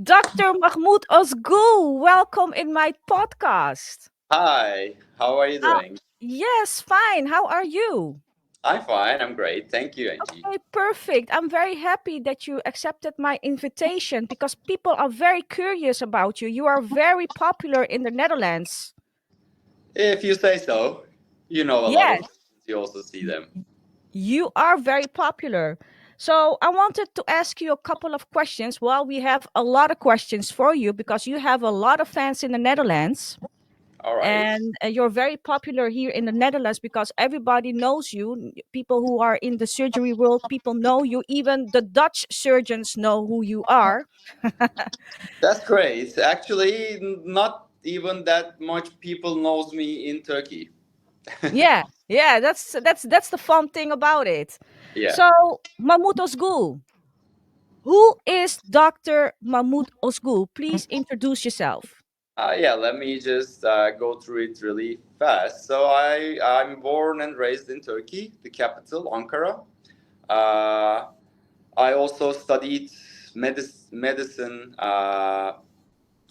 Dr. Mahmut Ozgul, welcome in my podcast. Hi, how are you How, doing? yes, fine. How are you? I'm fine, I'm great. Thank you, Angie. Okay, perfect. I'm very happy that you accepted my invitation because people are very curious about you. You are very popular in the Netherlands. If you say so, you know a lot of Yes, things, you also see y- them. you are very popular. So I wanted to ask you a couple of questions. Well, we have a lot of questions for you because you have a lot of fans in the Netherlands. All right. And you're very popular here in the Netherlands because everybody knows you. People who are in the surgery world, people know you. Even the Dutch surgeons know who you are. That's great. Actually, not even that much people knows me in Turkey. Yeah, yeah, that's the fun thing about it. Yeah. So, Mahmut Ozgul, who is Dr. Mahmut Ozgul? Please introduce yourself. Yeah, let me just go through it really fast. I'm born and raised in Turkey, the capital, Ankara. Uh, I also studied medicine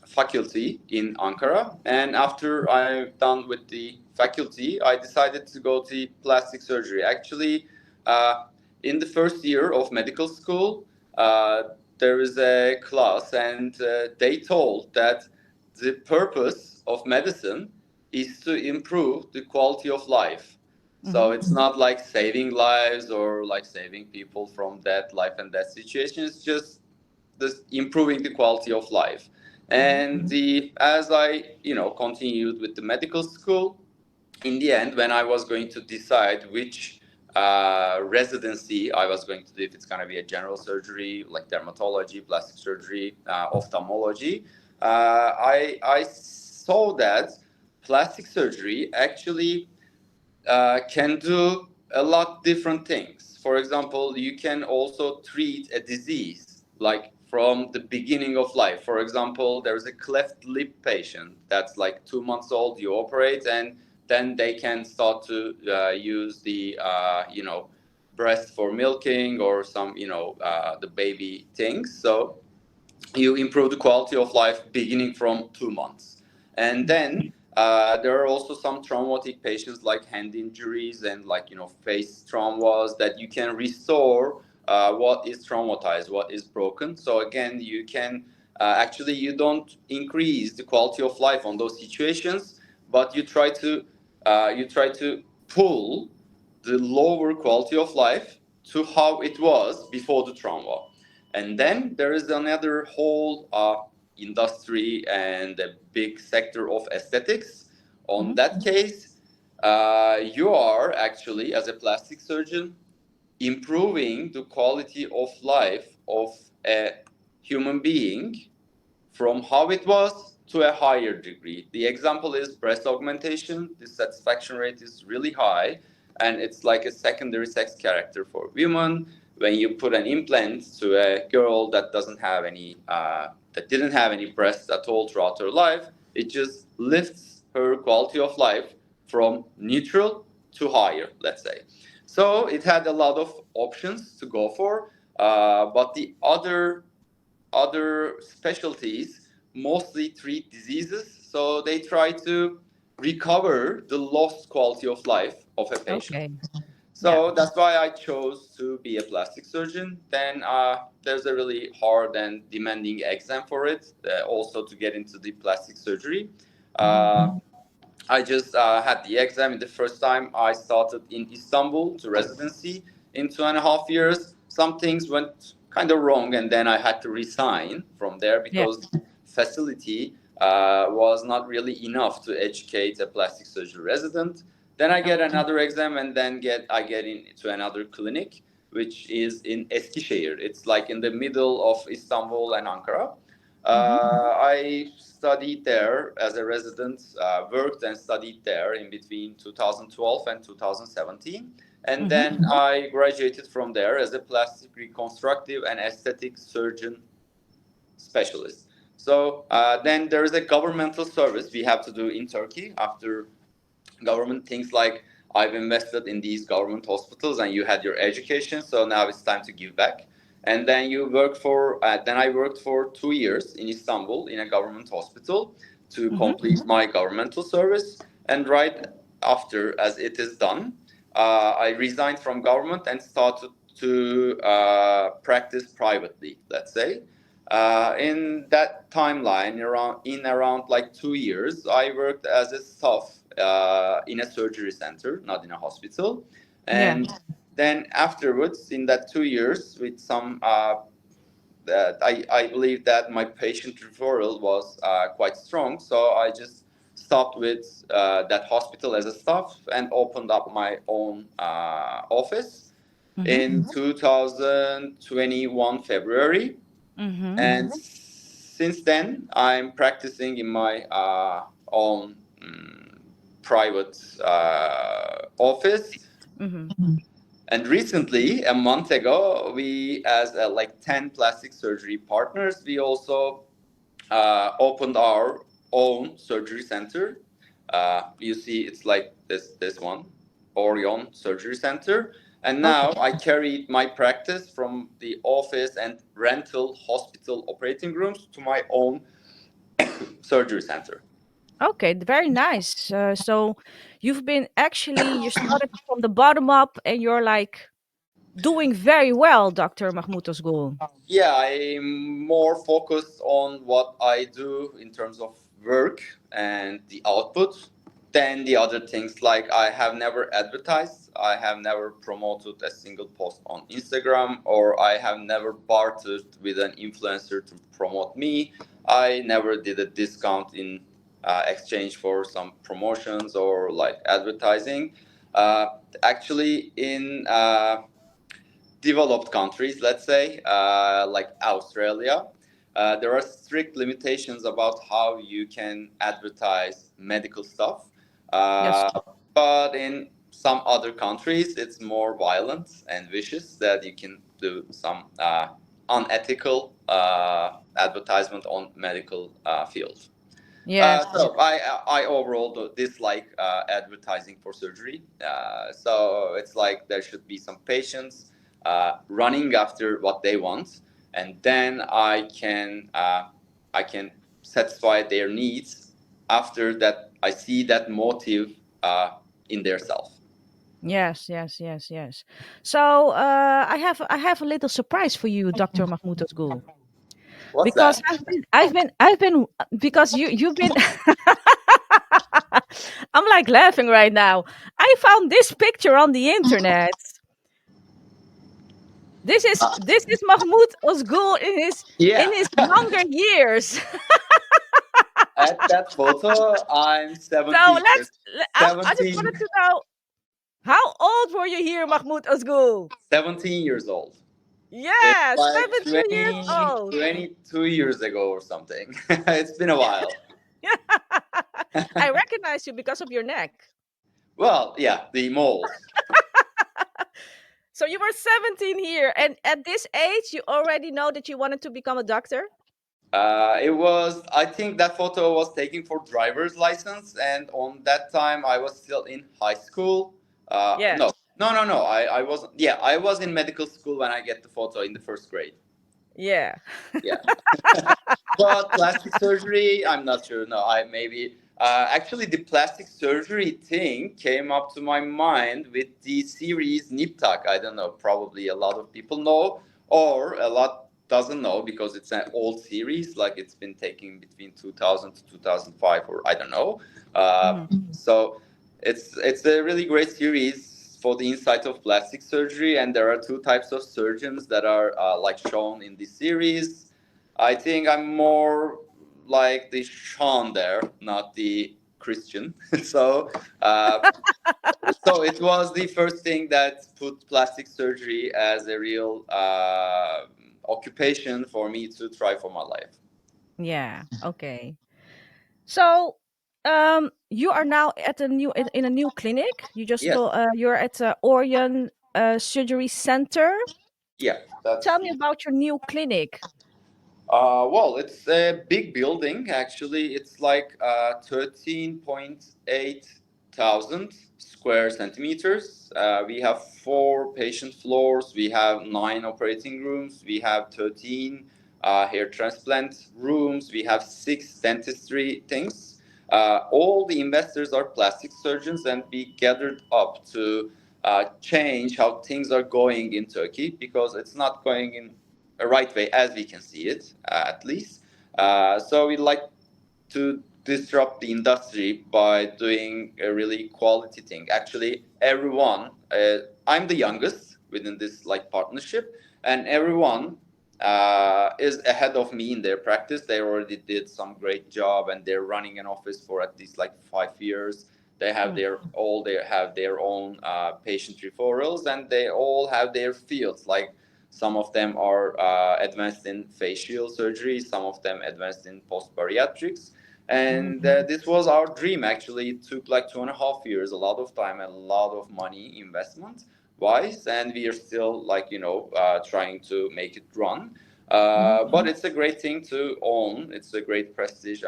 faculty in Ankara. And after I'm done with the faculty, I decided to go to plastic surgery. Actually, uh, in the first year of medical school, uh, there is a class, and they told that the purpose of medicine is to improve the quality of life. So Mhm. it's not like saving lives or like saving people from that life and death situation. It's just this improving the quality of life. Mhm. And the as I continued with the medical school, in the end, when I was going to decide which residency I was going to do, if it's going to be a general surgery like dermatology, plastic surgery, ophthalmology, I saw that plastic surgery actually can do a lot different things. For example, you can also treat a disease like from the beginning of life. For example, there's a cleft lip patient that's like 2 months old. You operate, and then they can start to use the breast for milking or some the baby things. So you improve the quality of life beginning from 2 months. And then there are also some traumatic patients like hand injuries and like face traumas that you can restore what is traumatized, what is broken. So again, you can actually you don't increase the quality of life on those situations, but you try to pull the lower quality of life to how it was before the trauma. And then there is another whole industry and a big sector of aesthetics. On Mhm. that case, you are actually, as a plastic surgeon, improving the quality of life of a human being from how it was to a higher degree. The example is breast augmentation. The satisfaction rate is really high, and it's like a secondary sex character for women. When you put an implant to a girl that doesn't have any, that didn't have any breasts at all throughout her life, it just lifts her quality of life from neutral to higher, let's say. So it had a lot of options to go for, but the other specialties mostly treat diseases, so they try to recover the lost quality of life of a patient. Okay. Yeah. So that's why I chose to be a plastic surgeon. Then there's a really hard and demanding exam for it, also to get into the plastic surgery. Mhm. Uh, I just had the exam the first time I started in Istanbul to residency in 2.5 years. Some things went kind of wrong, and then I had to resign from there Yeah. because facility was not really enough to educate a plastic surgery resident. Then I get Okay. another exam, and then I get into another clinic, which is in Eskişehir. It's like in the middle of Istanbul and Ankara. Mhm. I studied there as a resident, worked and studied there in between 2012 and 2017. And Mhm. then I graduated from there as a plastic reconstructive and aesthetic surgeon specialist. So then there is a governmental service we have to do in Turkey after government things like I've invested in these government hospitals and you had your education, so now it's time to give back. and then you work for. Then I worked for 2 years in Istanbul in a government hospital to complete my governmental service. And right after, as it is done, I resigned from government and started to practice privately. Let's say. In that timeline, around like 2 years, I worked as a staff in a surgery center, not in a hospital. Yeah. And then afterwards, in that 2 years, with some that I believe that my patient referral was quite strong, so I just stopped with that hospital as a staff and opened up my own office in 2021 February. And since then, I'm practicing in my own private office. And recently, a month ago, we, as like 10 plastic surgery partners, we also opened our own surgery center. You see, it's like this one, Orion Surgery Center. And now I carried my practice from the office and rental hospital operating rooms to my own surgery center. Okay, very nice. So you've been actually you started from the bottom up and you're like doing very well, Dr. Mahmut Ozgul. Yeah, I'm more focused on what I do in terms of work and the output than the other things. Like, I have never advertised, I have never promoted a single post on Instagram, or I have never bartered with an influencer to promote me. I never did a discount in exchange for some promotions or like advertising. Actually, in developed countries, let's say, like Australia, there are strict limitations about how you can advertise medical stuff. Yes. But in some other countries, it's more violent and vicious that you can do some unethical advertisement on medical field. Yes. So I overall dislike advertising for surgery. So it's like there should be some patience running after what they want, and then I can satisfy their needs after that. I see that motive in their self. Yes, yes, yes, yes. So I have a little surprise for you, Dr. Mahmoud Ozgul. What's Because that? I've been because you've been I'm like laughing right now. I found this picture on the internet. This is Mahmoud Ozgul in Yeah. his younger years. At that photo, I'm So 17 years. I just 17, wanted to know how old were you here, Mahmoud Ozgul? 17 years old. It's Yeah, like 17 years old. 22 years ago or something. It's been a while. I recognize you because of your neck. Well, yeah, the moles. So you were 17 here, and at this age, you already know that you wanted to become a doctor? I think that photo was taken for driver's license, and on that time I was still in high school. Yeah. No. I wasn't. Yeah, I was in medical school when I get the photo in the first grade. Yeah. Yeah. But plastic surgery, I'm not sure. No, I maybe. Actually, the plastic surgery thing came up to my mind with the series Nip Tuck. I don't know. Probably a lot of people know, or a lot doesn't know because it's an old series. Like, it's been taken between 2000 to 2005, or I don't know. So it's a really great series for the insight of plastic surgery, and there are two types of surgeons that are like shown in this series. I think I'm more like the Sean there, not the Christian. so, uh, so it was the first thing that put plastic surgery as a real occupation for me to try for my life. Yeah. Okay. So, you are now at a new in a new clinic. You just Yes, told you're at Orion Surgery Center. yeah, Tell that's me about your new clinic. well, it's a big building actually. It's like 13.8 1,000 square centimeters. We have 4 patient floors. We have 9 operating rooms. We have 13 hair transplant rooms. We have 6 dentistry things. All the investors are plastic surgeons, and we gathered up to change how things are going in Turkey, because it's not going in a right way as we can see it, at least. So we like to disrupt the industry by doing a really quality thing. Actually, everyone, I'm the youngest within this like partnership, and everyone is ahead of me in their practice. They already did some great job, and they're running an office for at least like 5 years. They have their own patient referrals, and they all have their fields. Like some of them are advanced in facial surgery, some of them advanced in post bariatrics. And this was our dream. Actually, it took like 2.5 years, a lot of time, a lot of money investment wise, and we are still like trying to make it run. But it's a great thing to own. It's a great prestige.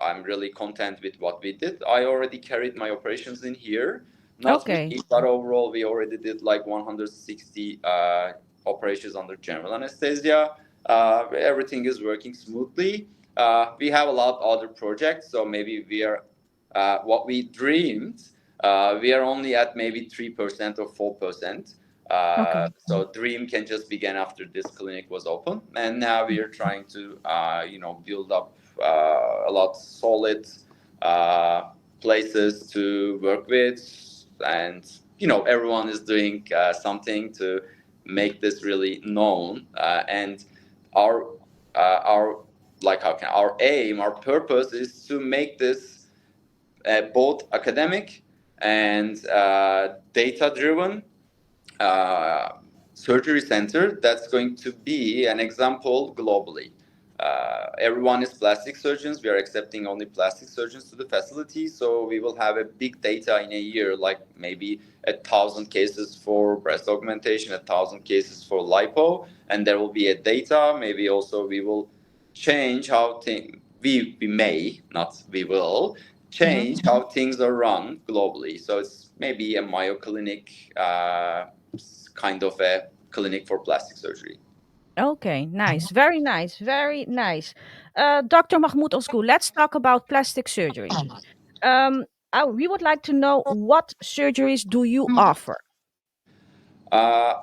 I'm really content with what we did. I already carried my operations in here. Not Okay. me, but overall, we already did like 160 operations under general anesthesia. Everything is working smoothly. We have a lot of other projects, so maybe we are what we dreamed. We are only at maybe 3% or 4%. Okay. So dream can just begin after this clinic was open, and now we are trying to build up a lot solid places to work with, and everyone is doing something to make this really known. And our like our aim, our purpose is to make this both academic and data driven surgery center that's going to be an example globally. Everyone is plastic surgeons. We are accepting only plastic surgeons to the facility, so we will have a big data in a year, like maybe 1,000 cases for breast augmentation, 1,000 cases for lipo, and there will be a data. Maybe also we will change how we may, not we will, change how things are run globally. So it's maybe a Mayo clinic, kind of a clinic for plastic surgery. Okay, nice. Very nice. Very nice. Dr. Mahmut Ozgul, let's talk about plastic surgery. We would like to know, what surgeries do you offer? Uh,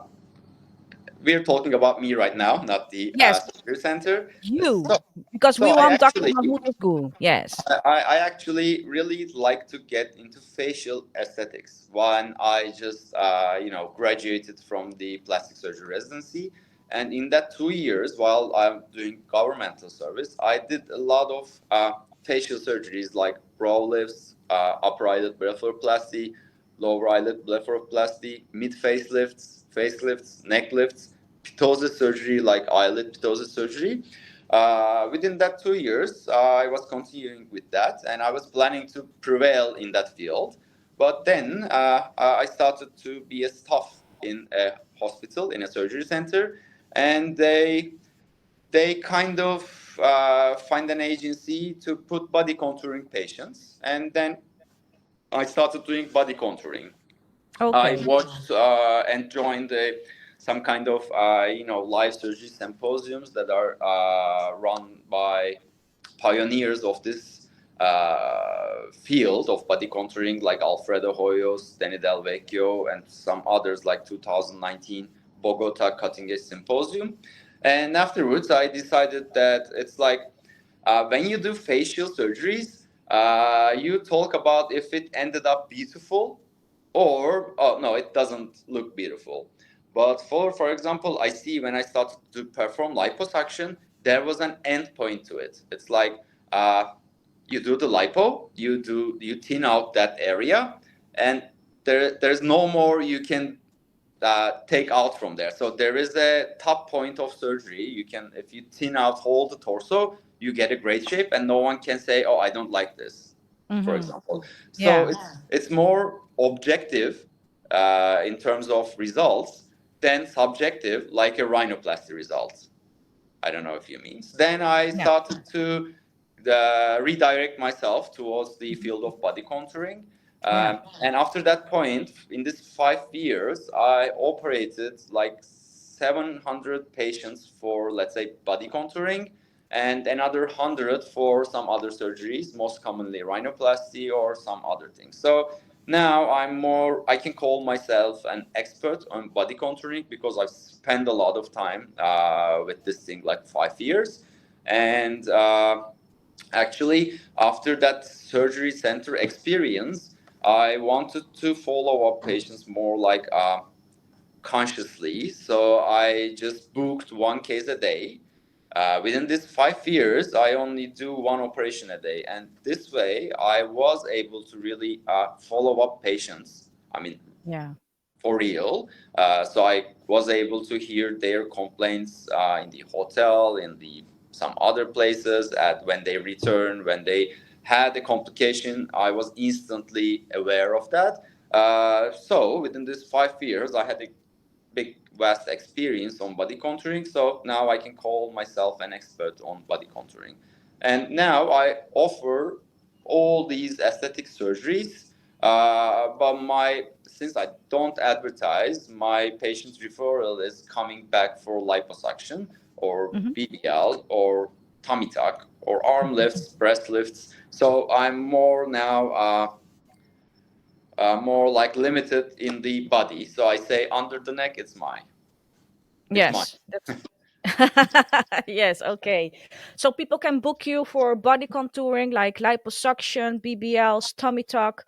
we're talking about me right now, not the Yes, surgery center. you, So, because so we I want Dr. actually, Mahmut Ozgul. Yes. I actually really like to get into facial aesthetics. When I just, graduated from the plastic surgery residency, and in that 2 years, while I'm doing governmental service, I did a lot of facial surgeries like brow lifts, upper eyelid blepharoplasty, lower eyelid blepharoplasty, mid facelifts, neck lifts, ptosis surgery like eyelid ptosis surgery. Within that 2 years, I was continuing with that, and I was planning to prevail in that field. But then I started to be a staff in a hospital, in a surgery center, and they kind of find an agency to put body contouring patients, and then I started doing body contouring. I Okay. watched and joined some kind of live surgery symposiums that are run by pioneers of this field of body contouring, like Alfredo Hoyos, Danny Del Vecchio, and some others, like 2019 Bogota Cutting Edge Symposium. And afterwards, I decided that it's like when you do facial surgeries, you talk about if it ended up beautiful or oh no, it doesn't look beautiful. But for example, I see when I started to perform liposuction, there was an end point to it. It's like you do the lipo, you thin out that area, and there's no more you can take out from there. So there is a top point of surgery. You can, if you thin out whole the torso, you get a great shape, and no one can say, "Oh, I don't like this," for example. So Yeah. it's more objective in terms of results than subjective, like a rhinoplasty result. I don't know if you mean. Then I Yeah. started to redirect myself towards the Mhm. field of body contouring. Yeah. And after that point, in this 5 years, I operated like 700 patients for, let's say, body contouring, and another 100 for some other surgeries, most commonly rhinoplasty or some other things. So now I can call myself an expert on body contouring because I've spent a lot of time with this thing, like 5 years. And actually, after that surgery center experience, I wanted to follow up patients more like consciously. So I just booked one case a day. Within these 5 years, I only do one operation a day. And this way, I was able to really follow up patients. I mean, Yeah. for real. So I was able to hear their complaints in the hotel, in the some other places. At when they returned, when they had a complication, I was instantly aware of that. So within these 5 years, I had a big vast experience on body contouring. So now I can call myself an expert on body contouring. And now I offer all these aesthetic surgeries. But my since I don't advertise, my patient referral is coming back for liposuction or Mhm. BBL or tummy tuck or arm lifts, breast lifts. So I'm more now more like limited in the body. So I say under the neck, it's mine. Yes, that's yes, okay. So people can book you for body contouring like liposuction, BBLs, tummy tuck,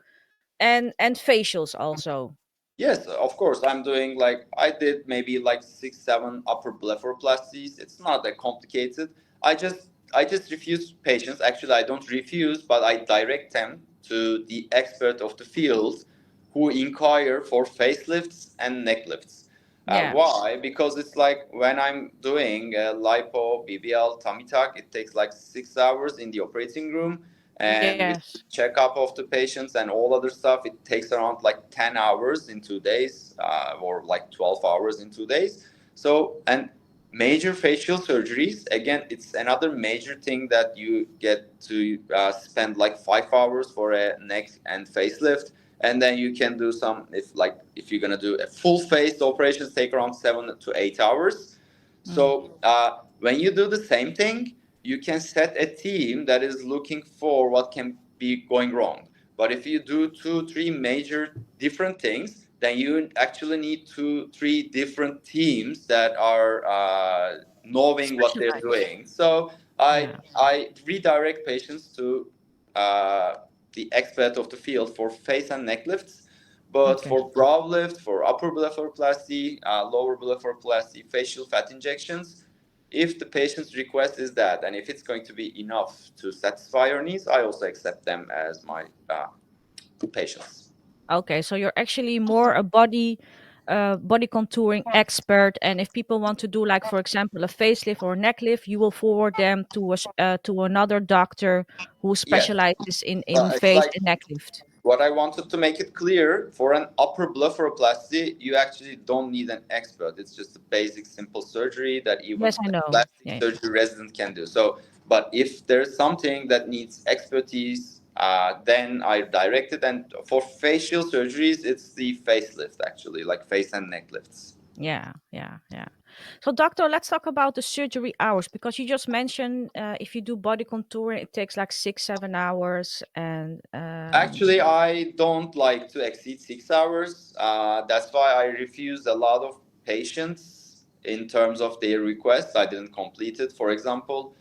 and facials also. Yes, of course. I'm doing like I did maybe like 6, 7 upper blepharoplasties. It's not that complicated. I just refuse patients. Actually, I don't refuse, but I direct them to the expert of the field who inquire for facelifts and neck lifts. Yeah. Why? Because it's like when I'm doing lipo, BBL, tummy tuck, it takes like 6 hours in the operating room, and with Yes. checkup of the patients and all other stuff, it takes around like 10 hours in 2 days, or like 12 hours in 2 days. So, and major facial surgeries, again, it's another major thing that you get to spend like 5 hours for a neck and facelift. And then you can do some, if you're gonna do a full face, the operations take around 7 to 8 hours. Mm. So when you do the same thing, you can set a team that is looking for what can be going wrong. But if you do 2, 3 major different things, then you actually need 2, 3 different teams that are knowing what they're Specialized. doing. So I Yeah. I redirect patients to uh, the expert of the field for face and neck lifts. But Okay. for brow lift, for upper blepharoplasty, lower blepharoplasty, facial fat injections, if the patient's request is that, and if it's going to be enough to satisfy your needs, I also accept them as my patients. Okay, so you're actually more a body contouring expert, and if people want to do, like, for example, a facelift or a neck lift, you will forward them to another doctor who Yes, specializes in it's face like and neck lift. what I wanted to make it clear for an upper blepharoplasty, you actually don't need an expert. It's just a basic, simple surgery that even Yes, I a know. plastic Yeah. surgery resident can do. So, but if there's something that needs expertise, then I direct it. And for facial surgeries, it's the facelift actually, like face and neck lifts. Yeah, yeah, yeah. So, doctor, let's talk about the surgery hours because you just mentioned if you do body contouring, it takes like 6, 7 hours, and Actually, I don't like to exceed 6 hours. That's why I refused a lot of patients in terms of their requests. I didn't complete it. For example,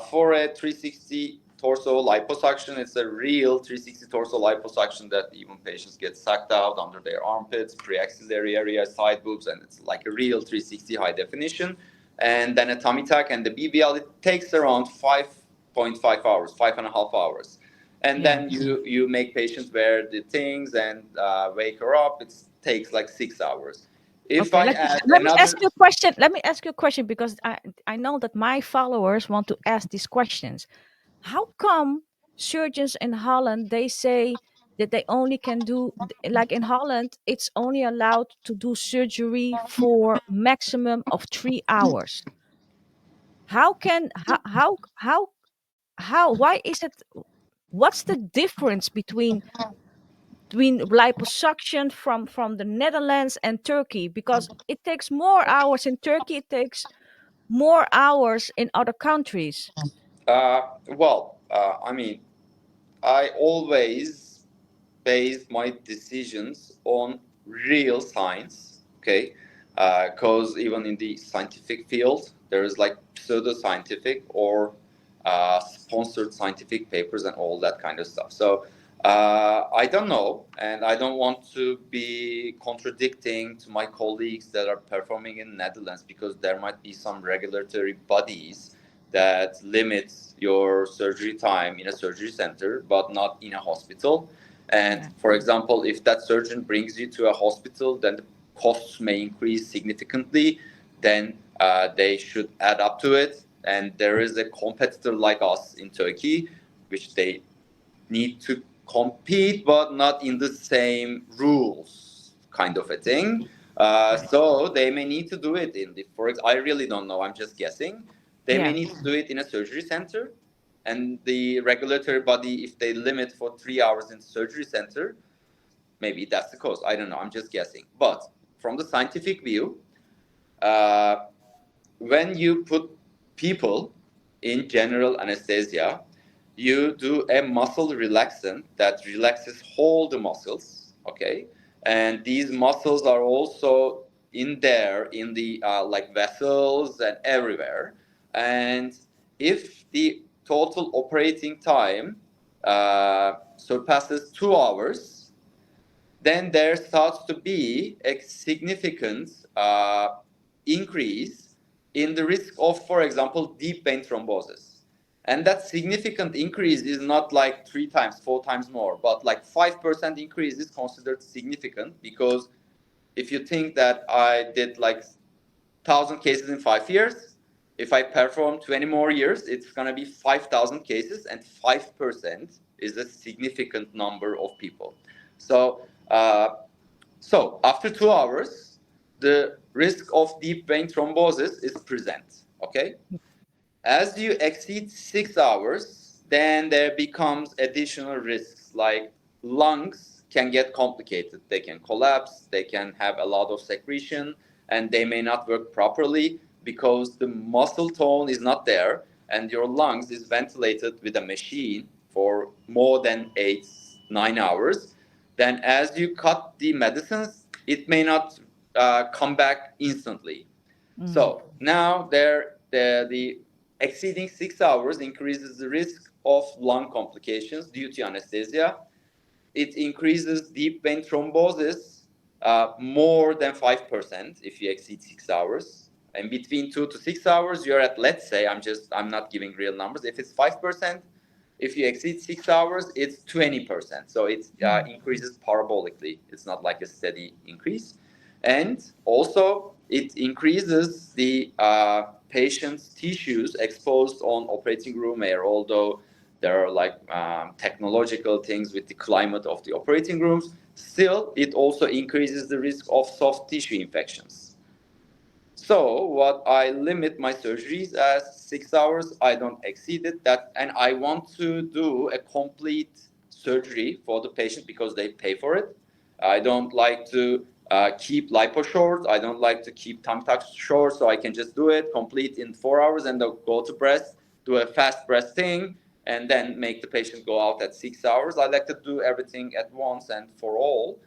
for a 360 torso liposuction, it's a real 360 torso liposuction that even patients get sucked out under their armpits, preaxillary area, side boobs, and it's like a real 360 high definition. And then a tummy tuck and the BBL, it takes around 5.5 hours, 5.5 hours, and yeah. then you make patients wear the things and wake her up. It takes like 6 hours. If Okay, I add let me another, ask you a question. Let me ask you a question because I know that my followers want to ask these questions. How come surgeons in Holland they say that they only can do, like in Holland it's only allowed to do surgery for maximum of 3 hours? How can how why is it, what's the difference between liposuction from the Netherlands and Turkey? Because it takes more hours in Turkey, it takes more hours in other countries. I mean, I always base my decisions on real science, okay? Because even in the scientific field, there is like pseudo-scientific or sponsored scientific papers and all that kind of stuff. So I don't know, and I don't want to be contradicting to my colleagues that are performing in Netherlands, because there might be some regulatory bodies that limits your surgery time in a surgery center, but not in a hospital. And Yeah. for example, if that surgeon brings you to a hospital, then the costs may increase significantly. Then they should add up to it. And there is a competitor like us in Turkey, which they need to compete, but not in the same rules, kind of a thing. So they may need to do it in the, I really don't know, I'm just guessing. They may Yeah. need to do it in a surgery center, and the regulatory body, if they limit for 3 hours in surgery center, maybe that's the cause. I don't know, I'm just guessing. But from the scientific view, uh, when you put people in general anesthesia, you do a muscle relaxant that relaxes all the muscles, okay? And these muscles are also in there, in the like vessels and everywhere. And if the total operating time surpasses 2 hours, then there starts to be a significant increase in the risk of, for example, deep vein thrombosis. And that significant increase is not like 3 times, 4 times more, but like 5% increase is considered significant, because if you think that I did like 1,000 cases in 5 years, if I perform 20 more years, it's going to be 5,000 cases, and 5% is a significant number of people. So, after 2 hours, the risk of deep vein thrombosis is present. Okay, as you exceed 6 hours, then there becomes additional risks, like lungs can get complicated. They can collapse, they can have a lot of secretion, and they may not work properly because the muscle tone is not there, and your lungs is ventilated with a machine for more than 8, 9 hours. Then as you cut the medicines, it may not come back instantly. Mm. So now the exceeding 6 hours increases the risk of lung complications due to anesthesia. It increases deep vein thrombosis more than 5% if you exceed 6 hours. And between 2 to 6 hours, you're at, let's say, I'm not giving real numbers. If it's 5%, if you exceed 6 hours, it's 20%. So it Mm. increases parabolically. It's not like a steady increase. And also, it increases the patient's tissues exposed on operating room air, although there are like technological things with the climate of the operating rooms. Still, it also increases the risk of soft tissue infections. So what I limit my surgeries as 6 hours. I don't exceed it. That, and I want to do a complete surgery for the patient because they pay for it. I don't like to keep lipo short. I don't like to keep tummy tuck short. So I can just do it complete in 4 hours and then go to breast, do a fast breast thing, and then make the patient go out at 6 hours. I like to do everything at once and for all,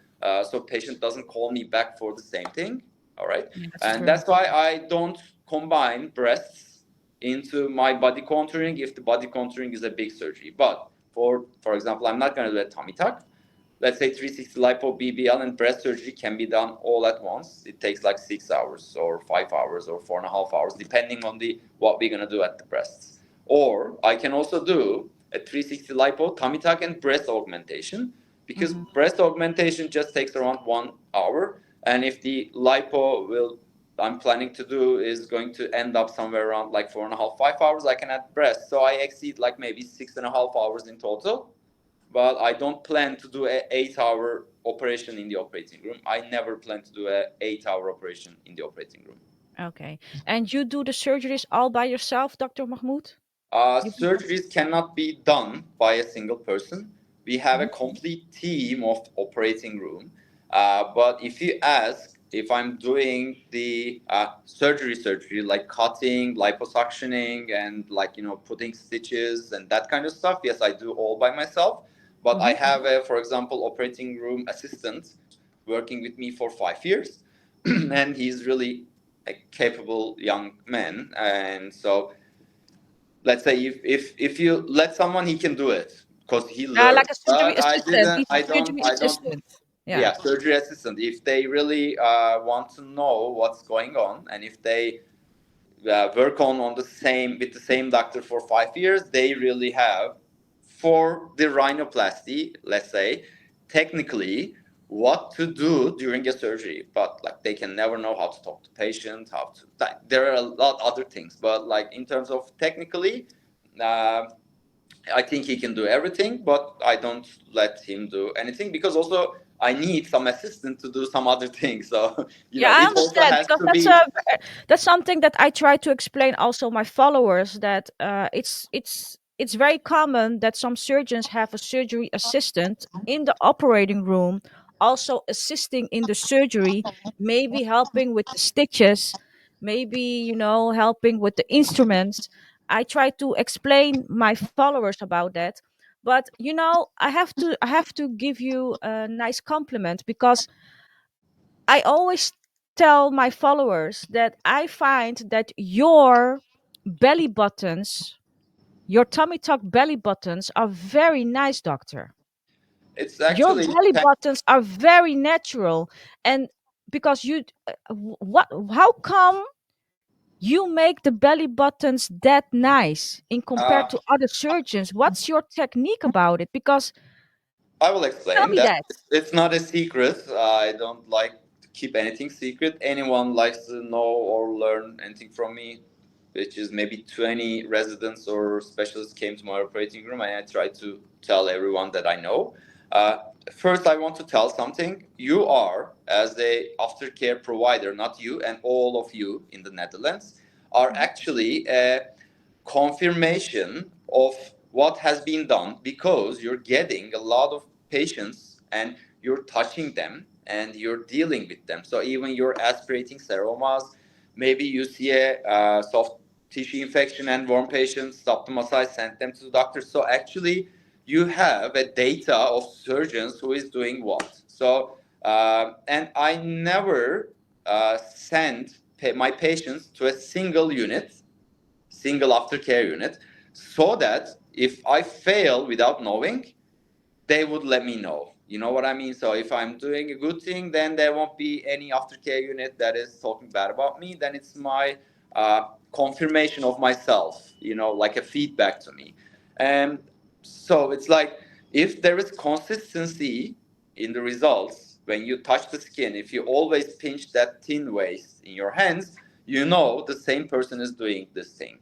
so patient doesn't call me back for the same thing. All right, Yeah, that's and true. that's why I don't combine breasts into my body contouring if the body contouring is a big surgery. But for example, I'm not going to do a tummy tuck. Let's say 360 lipo, BBL, and breast surgery can be done all at once. It takes like 6 hours or 5 hours or 4.5 hours, depending on the what we're going to do at the breasts. Or I can also do a 360 lipo, tummy tuck, and breast augmentation, because Hmm. breast augmentation just takes around 1 hour. And if the lipo will I'm planning to do is going to end up somewhere around like 4.5, 5 hours, I can add breast. So I exceed like maybe 6.5 hours in total. But I don't plan to do an 8 hour operation in the operating room. I never plan to do an 8 hour operation in the operating room. Okay. And you do the surgeries all by yourself, Dr. Mahmoud? Surgeries cannot be done by a single person. We have a complete team of operating room. But if you ask if I'm doing the surgery, like cutting, liposuctioning, and like, putting stitches and that kind of stuff, yes, I do all by myself. But I have a, for example, operating room assistant working with me for 5 years. And he's really a capable young man. And so let's say if you let someone, he can do it because he learned. Like a surgery But assistant. He's a I don't, surgery I don't. assistant. Yeah, surgery assistant. If they really want to know what's going on, and if they work on the same with the same doctor for 5 years, they really have for the rhinoplasty, let's say, technically what to do during a surgery. But like they can never know how to talk to patients, how to. There are a lot other things, but like in terms of technically. I think he can do everything, but I don't let him do anything because also I need some assistant to do some other things. So I it also understand has because to be. that's something that I try to explain also my followers that it's very common that some surgeons have a surgery assistant in the operating room, also assisting in the surgery, maybe helping with the stitches, maybe helping with the instruments. I try to explain my followers about that, but I have to give you a nice compliment because I always tell my followers that I find that your belly buttons, your tummy tuck belly buttons are very nice, doctor. It's Your actually belly buttons are very natural. And because what, how come you make the belly buttons that nice in compared uh, to other surgeons? What's your technique about it? Because I will tell explain me that that. it's not a secret. I don't like to keep anything secret. Anyone likes to know or learn anything from me, which is maybe 20 residents or specialists came to my operating room, and I try to tell everyone that I know. Uh, First, I want to tell something. You are, as a aftercare provider, not you and all of you in the Netherlands, are Mhm. actually a confirmation of what has been done because you're getting a lot of patients and you're touching them and you're dealing with them. So even you're aspirating seromas, maybe you see a soft tissue infection and warm patients, stop the massage, send them to the doctor. So actually, you have a data of surgeons who is doing what. So and I never send my patients to a single aftercare unit, so that if I fail without knowing, they would let me know. You know what I mean? So if I'm doing a good thing, then there won't be any aftercare unit that is talking bad about me. Then it's my confirmation of myself, like a feedback to me. And so it's like if there is consistency in the results when you touch the skin, if you always pinch that thin waist in your hands, the same person is doing this thing.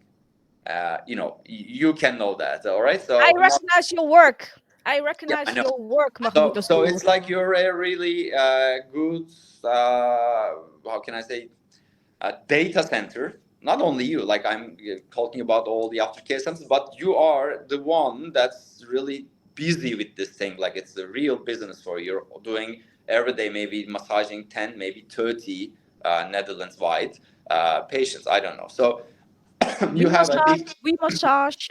You can know that, all right? I So recognize your work. I yeah, I recognize know. your work, Mahmout So Ozgul. it's like you're a really good, how can I say, data center. Not only you, like I'm talking about all the aftercare centers, but you are the one that's really busy with this thing. Like it's a real business for you. You're doing every day, maybe massaging 10, maybe 30 Netherlands wide patients. I don't know. So We you have a massage big. we massage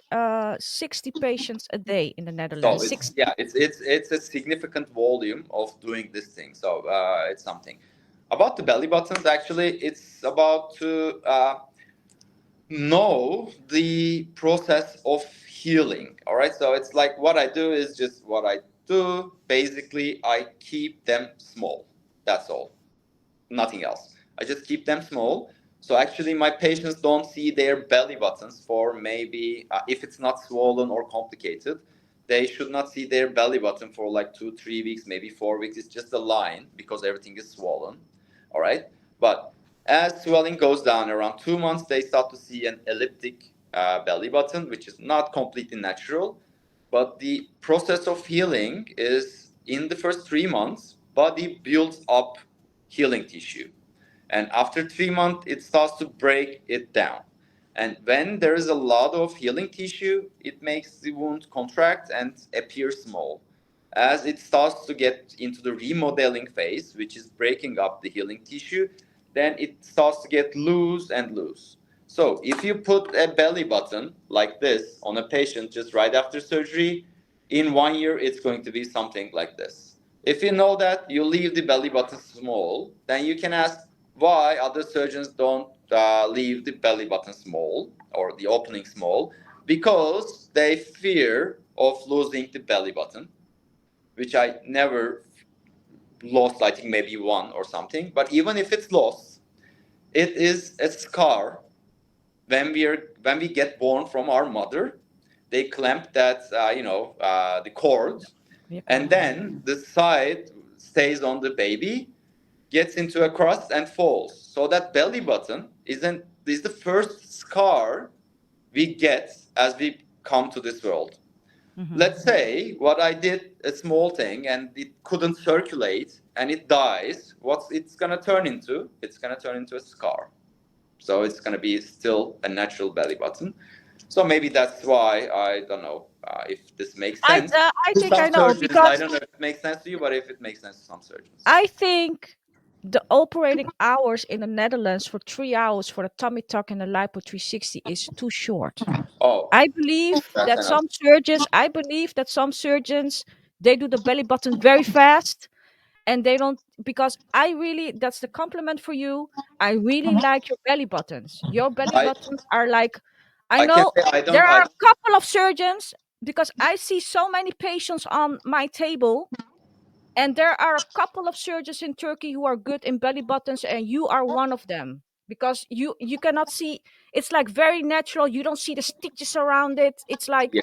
60 patients a day in the So Netherlands. it's 60. yeah, it's a significant volume of doing this thing. So it's something. About the belly buttons, actually, it's about to know the process of healing. All right. So it's like what I do is just what I do. Basically, I keep them small. That's all. Nothing else. I just keep them small. So actually, my patients don't see their belly buttons for maybe if it's not swollen or complicated, they should not see their belly button for like 2, 3 weeks, maybe 4 weeks. It's just a line because everything is swollen. All right, but as swelling goes down around 2 months, they start to see an elliptic belly button, which is not completely natural. But the process of healing is in the first 3 months, body builds up healing tissue. And after 3 months, it starts to break it down. And when there is a lot of healing tissue, it makes the wound contract and appear small. As it starts to get into the remodeling phase, which is breaking up the healing tissue, then it starts to get loose and loose. So if you put a belly button like this on a patient just right after surgery, in 1 year it's going to be something like this. If you know that you leave the belly button small, then you can ask why other surgeons don't leave the belly button small or the opening small, because they fear of losing the belly button, which I never lost, I think maybe one or something. But even if it's lost, it is a scar. When we get born from our mother, they clamp that the cord, and then the side stays on the baby, gets into a crust and falls. So that belly button is the first scar we get as we come to this world. Mhm. Let's say what I did a small thing and it couldn't circulate and it dies. What's it's gonna turn into? It's gonna turn into a scar. So it's gonna be still a natural belly button. So maybe that's why I don't know if this makes sense I to think I some know surgeons. I because don't know if it makes sense to you, but if it makes sense to some surgeons. I think the operating hours in the Netherlands for 3 hours for a tummy tuck and a lipo 360 is too short. Oh, I believe that's that enough. some surgeons, they do the belly button very fast, and they don't, because I really, that's the compliment for you. I really like your belly buttons. Your belly I buttons are like, I I can know say there I are don't. a couple of surgeons, because I see so many patients on my table, and there are a couple of surgeons in Turkey who are good in belly buttons, and you are one of them. Because you cannot see, it's like very natural. You don't see the stitches around it. It's like, Yeah.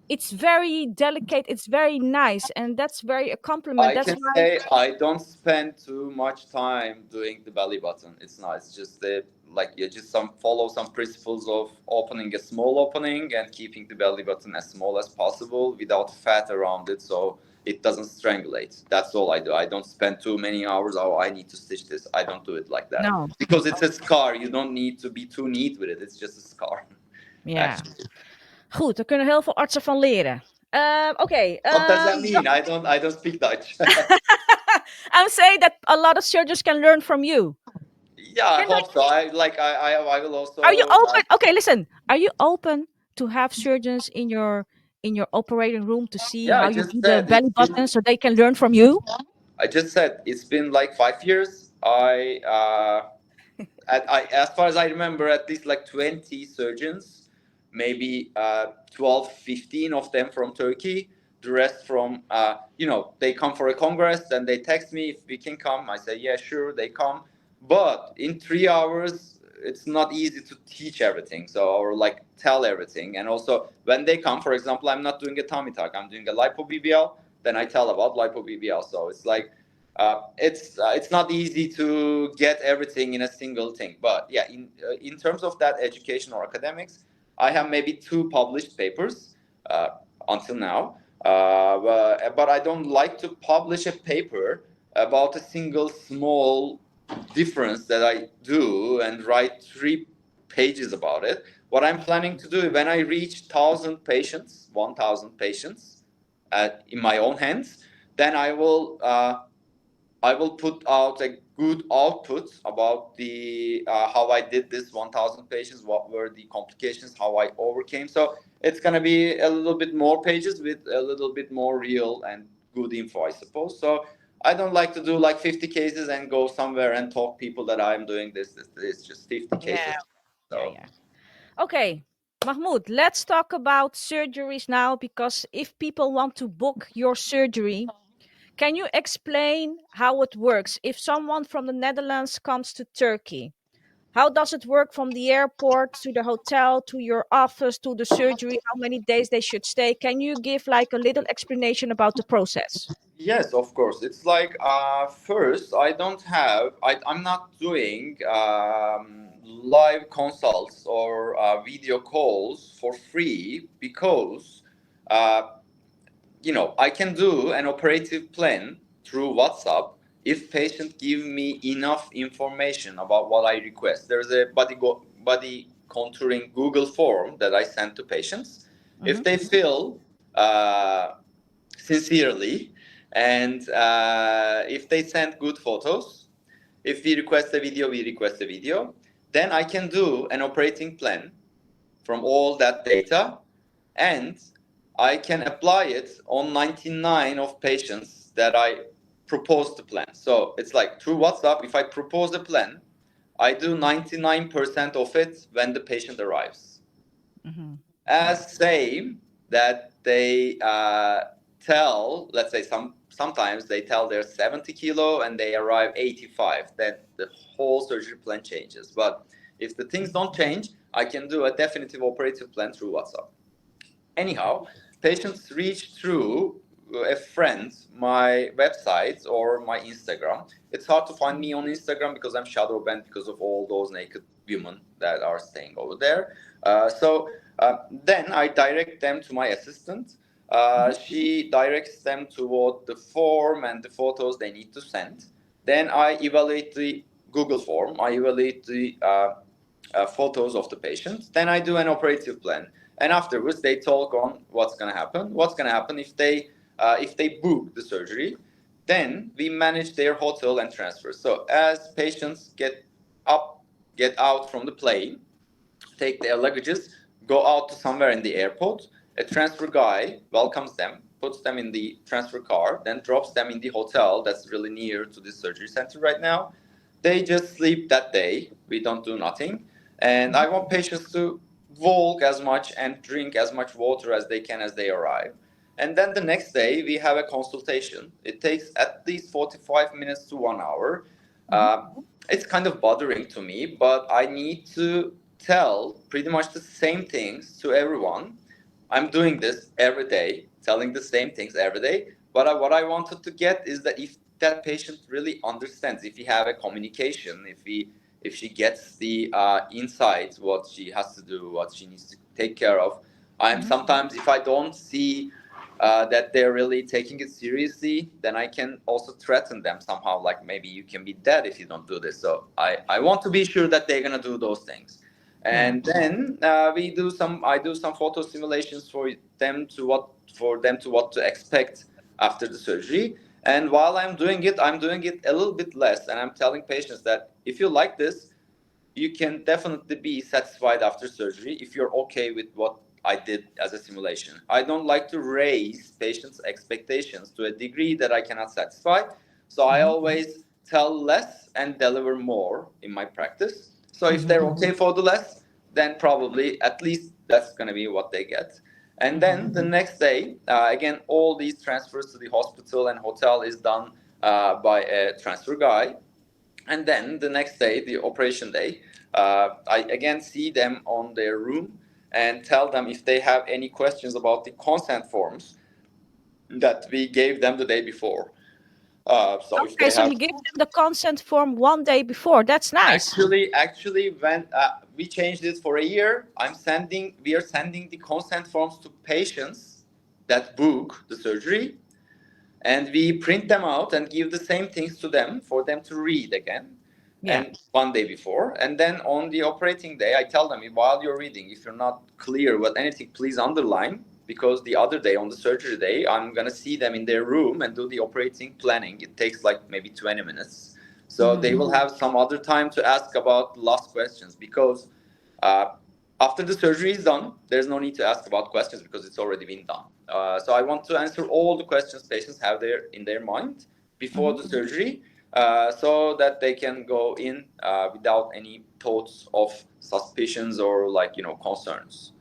it's very delicate. It's very nice, and that's very a compliment. I That's can why. say I don't spend too much time doing the belly button. It's not. It's just like you just follow some principles of opening a small opening and keeping the belly button as small as possible without fat around it, so it doesn't strangulate. That's all I do. I don't spend too many hours. Oh, I need to stitch this. I don't do it like that No. because it's a scar. You don't need to be too neat with it. It's just a scar, Ja. actually. Goed, daar kunnen heel veel artsen van leren. Oké. What does that mean? I don't speak Dutch. I'm saying that a lot of surgeons can learn from you. Yeah, I Can I- hope so. I will Are you also. open? Okay, listen. Are you open to have surgeons in your operating room to see Yeah, how I you just do the said belly button so they can learn from you? I just said it's been like 5 years. As far as I remember, at least like 20 surgeons, maybe 12, 15 of them from Turkey. The rest from, they come for a congress, then they text me if we can come. I say, yeah, sure, they come. But in 3 hours, it's not easy to teach everything, so or like tell everything. And also, when they come, for example, I'm not doing a tummy tuck, I'm doing a lipo BBL. Then I tell about lipo BBL. So it's like it's not easy to get everything in a single thing. But yeah, in terms of that education or academics, I have maybe 2 published papers uh, until now. But I don't like to publish a paper about a single small difference that I do and write 3 pages about it. What I'm planning to do when I reach 1,000 patients in my own hands, then I will put out a good output about the how I did this 1,000 patients, what were the complications, how I overcame. So it's gonna be a little bit more pages with a little bit more real and good info, I suppose. So I don't like to do like 50 cases and go somewhere and talk people that I'm doing this. Just 50 Yeah, cases. yeah, So yeah. Okay, Mahmoud, let's talk about surgeries now, because if people want to book your surgery, can you explain how it works? If someone from the Netherlands comes to Turkey, how does it work from the airport to the hotel to your office to the surgery? How many days they should stay? Can you give like a little explanation about the process? yes, of course. It's like first, I'm not doing live consults or video calls for free because uh, I can do an operative plan through WhatsApp if patient give me enough information about what I request. There's a body contouring Google form that I send to patients. If they fill sincerely, and if they send good photos, if we request a video, we request a video, then I can do an operating plan from all that data, and I can apply it on 99 of patients that I propose the plan. So it's like through WhatsApp, if I propose a plan, I do 99% of it when the patient arrives. As same that they tell, let's say sometimes they tell they're 70 kilo and they arrive 85, then the whole surgery plan changes. But if the things don't change, I can do a definitive operative plan through WhatsApp. Anyhow, patients reach through a friend, my website or my Instagram. It's hard to find me on Instagram because I'm shadow banned because of all those naked women that are staying over there. Then I direct them to my assistant. She directs them toward the form and the photos they need to send. Then I evaluate the Google form. I evaluate the photos of the patient. Then I do an operative plan. And afterwards, they talk on what's going to happen. What's going to happen if they book the surgery? Then we manage their hotel and transfer. So as patients get out from the plane, take their luggages, go out to somewhere in the airport, a transfer guy welcomes them, puts them in the transfer car, then drops them in the hotel that's really near to the surgery center right now. They just sleep that day. We don't do nothing. And I want patients to walk as much and drink as much water as they can as they arrive. And then the next day, we have a consultation. It takes at least 45 minutes to 1 hour. It's kind of bothering to me, but I need to tell pretty much the same things to everyone. I'm doing this every day, telling the same things every day. But what I wanted to get is that if that patient really understands, if we have a communication, if she gets the insights, what she has to do, what she needs to take care of. Sometimes if I don't see that they're really taking it seriously, then I can also threaten them somehow, like maybe you can be dead if you don't do this. So I want to be sure that they're gonna do those things. And then I do some photo simulations for them to what to expect after the surgery. And while I'm doing it a little bit less. And I'm telling patients that if you like this, you can definitely be satisfied after surgery if you're okay with what I did as a simulation. I don't like to raise patients' expectations to a degree that I cannot satisfy. So I always tell less and deliver more in my practice. So if they're okay for the less, then probably at least that's going to be what they get. And then the next day, again, all these transfers to the hospital and hotel is done by a transfer guy. And then the next day, the operation day, I again see them on their room and tell them if they have any questions about the consent forms that we gave them the day before. So if they so have... you give them the consent form one day before. That's nice. Actually, when we changed it for a year, we are sending the consent forms to patients that book the surgery, and we print them out and give the same things to them for them to read again. And one day before, and then on the operating day, I tell them, while you're reading, if you're not clear with anything, please underline, because the other day, on the surgery day, I'm gonna see them in their room and do the operating planning. It takes like maybe 20 minutes. So they will have some other time to ask about last questions, because after the surgery is done, there's no need to ask about questions because it's already been done. So I want to answer all the questions patients have in their mind before the surgery, so that they can go in without any thoughts of suspicions or concerns.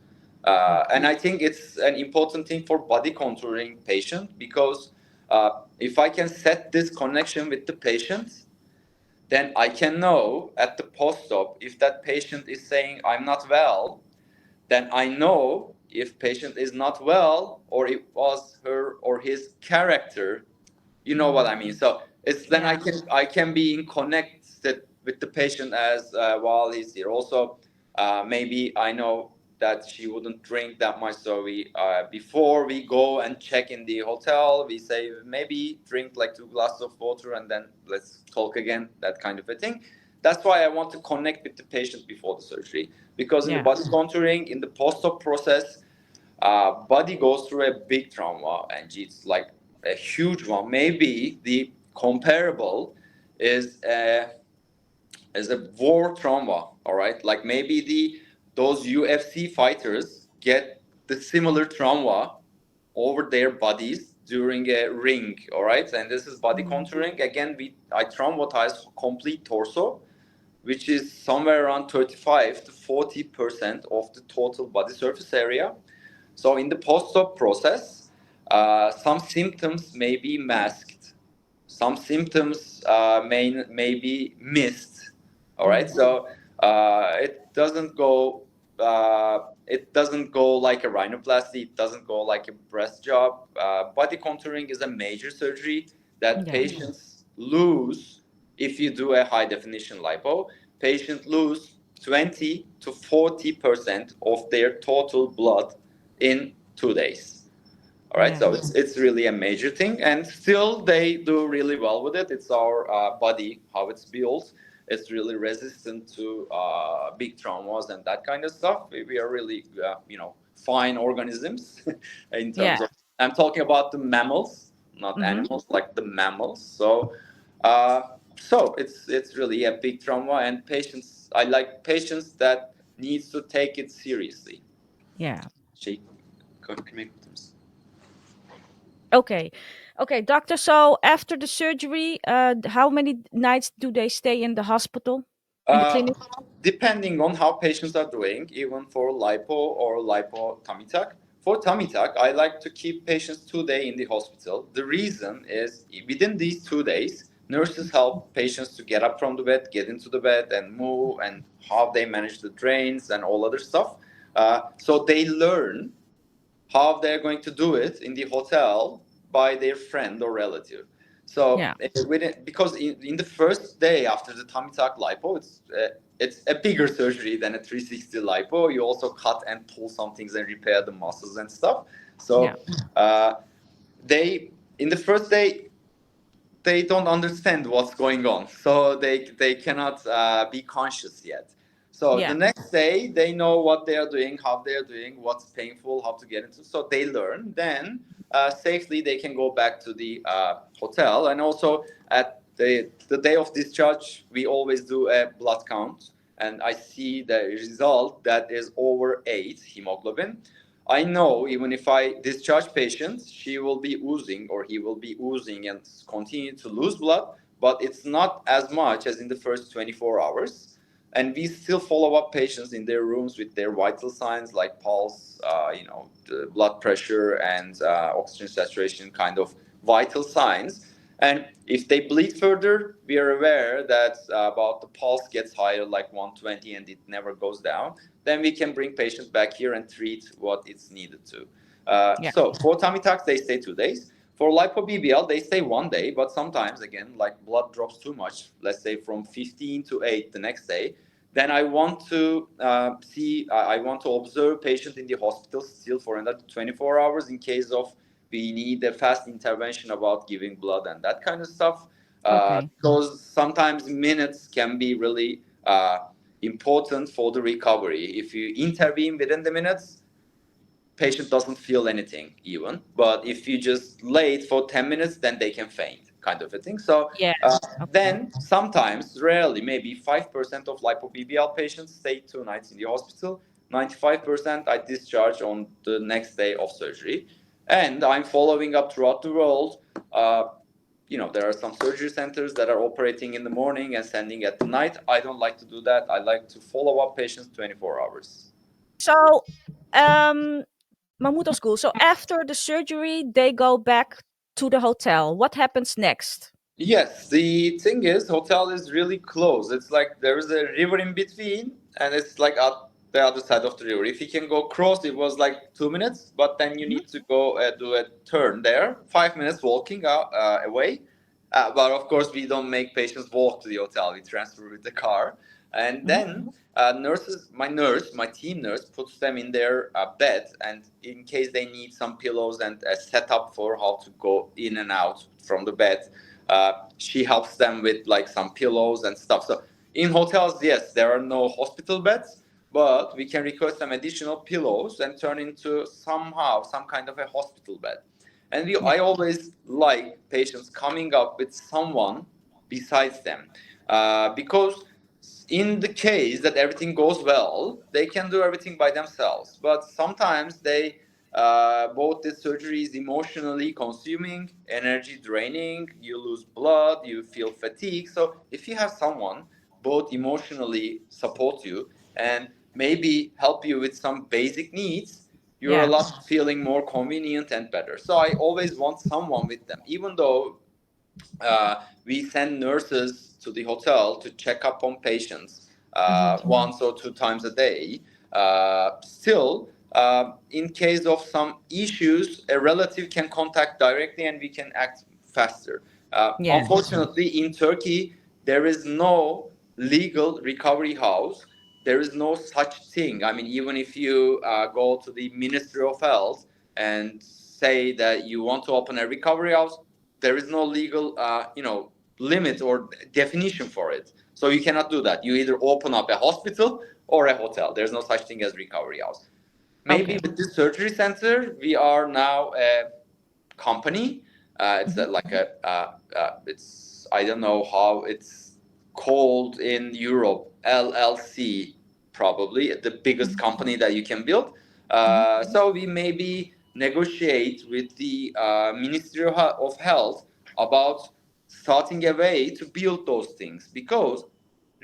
And I think it's an important thing for body contouring patient, because if I can set this connection with the patient, then I can know at the post-op if that patient is saying I'm not well, then I know if patient is not well or it was her or his character. You know what I mean? So it's then I can be in connected with the patient as while he's here. Also, maybe I know that she wouldn't drink that much, so we before we go and check in the hotel, we say maybe drink like 2 glasses of water and then let's talk again, that kind of a thing. that's why I want to connect with the patient before the surgery, because in the body contouring, in the post-op process, body goes through a big trauma, and it's like a huge one. Maybe the comparable is a war trauma. All right, like maybe those UFC fighters get the similar trauma over their bodies during a ring. All right, and this is body contouring. Again, I traumatize complete torso, which is somewhere around 35 to 40% of the total body surface area. So in the post-op process, some symptoms may be masked, some symptoms may be missed. All right, so it doesn't go like a rhinoplasty. It doesn't go like a breast job. Body contouring is a major surgery that patients lose if you do a high definition lipo. Patients lose 20 to 40% of their total blood in 2 days. All right, so it's really a major thing, and still they do really well with it. It's our body, how it's built. It's really resistant to big traumas and that kind of stuff. We are really, fine organisms in terms of. I'm talking about the mammals, not animals, like the mammals. So, it's really a big trauma, and patients. I like patients that needs to take it seriously. Yeah. Şey, Okay, doctor. So after the surgery, how many nights do they stay in the hospital, in the clinic? Depending on how patients are doing, even for lipo or lipo tummy tuck. For tummy tuck, I like to keep patients 2 days in the hospital. The reason is within these 2 days, nurses help patients to get up from the bed, get into the bed, and move, and how they manage the drains and all other stuff. So they learn how they're going to do it in the hotel by their friend or relative. So because in the first day after the tummy tuck lipo, it's a bigger surgery than a 360 lipo. You also cut and pull some things and repair the muscles and stuff. So they in the first day they don't understand what's going on, so they cannot be conscious yet. So the next day they know what they are doing, how they are doing, what's painful, how to get into. So they learn. Then safely they can go back to the hotel. And also at the day of discharge, we always do a blood count, and I see the result that is over 8 hemoglobin. I know even if I discharge patients, she will be oozing or he will be oozing and continue to lose blood, but it's not as much as in the first 24 hours. And we still follow up patients in their rooms with their vital signs like pulse, the blood pressure and oxygen saturation, kind of vital signs. And if they bleed further, we are aware that about the pulse gets higher, like 120, and it never goes down. Then we can bring patients back here and treat what it's needed to. So for tummy tucks, they stay 2 days. For lipo BBL, they stay 1 day, but sometimes, again, like blood drops too much, let's say from 15 to 8 the next day, then I want to I want to observe patient in the hospital still for another 24 hours in case of we need a fast intervention about giving blood and that kind of stuff. Because sometimes minutes can be really important for the recovery. If you intervene within the minutes, patient doesn't feel anything even. But if you just lay it for 10 minutes, then they can faint, kind of a thing. So then sometimes, rarely, maybe 5% of lipo BBL patients stay 2 nights in the hospital. 95% I discharge on the next day of surgery. And I'm following up throughout the world. There are some surgery centers that are operating in the morning and sending at the night. I don't like to do that. I like to follow up patients 24 hours. So, Mahmut Ozgul, so after the surgery, they go back to the hotel. What happens next? Yes, the thing is, hotel is really close. It's like there is a river in between, and it's like at the other side of the river. If you can go cross, it was like 2 minutes, but then you need to go do a turn there. 5 minutes walking away. But of course, we don't make patients walk to the hotel. We transfer with the car. And then my team nurse puts them in their bed. And in case they need some pillows and a setup for how to go in and out from the bed, she helps them with like some pillows and stuff. So In hotels, yes, there are no hospital beds, but we can request some additional pillows and turn into somehow some kind of a hospital bed. And Yeah. I always like patients coming up with someone besides them, because in the case that everything goes well, they can do everything by themselves. But sometimes both the surgery is emotionally consuming, energy draining, you lose blood, you feel fatigue. So if you have someone both emotionally support you and maybe help you with some basic needs, you're a Yeah. lot feeling more convenient and better. So I always want someone with them, even though we send nurses to the hotel to check up on patients once or two times a day. Still, in case of some issues, a relative can contact directly and we can act faster. Yeah. Unfortunately, in Turkey, there is no legal recovery house. There is no such thing. I mean, even if you go to the Ministry of Health and say that you want to open a recovery house, there is no legal, limit or definition for it. So you cannot do that. You either open up a hospital or a hotel. There's no such thing as recovery house. Maybe Okay. with this surgery center, we are now a company. It's like it's, I don't know how it's called in Europe, LLC, probably the biggest company that you can build. So we maybe negotiate with the Ministry of Health about starting a way to build those things, because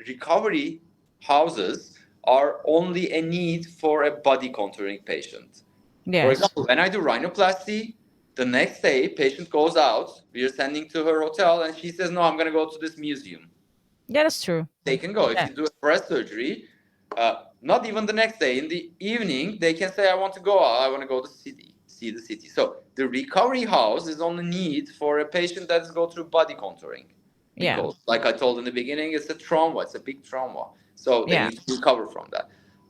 recovery houses are only a need for a body contouring patient. For Yes. example, when I do rhinoplasty, the next day patient goes out, we are sending to her hotel, and she says, no, I'm going to go to this museum. Yeah, that's true. They can go. If Yeah. you do a breast surgery, not even the next day, in the evening, they can say, I want to go out, I want to go to the city, see the city. So the recovery house is only need for a patient that's go through body contouring. Yeah. Because, like I told in the beginning, it's a trauma, it's a big trauma. So they Yeah. need to recover from that.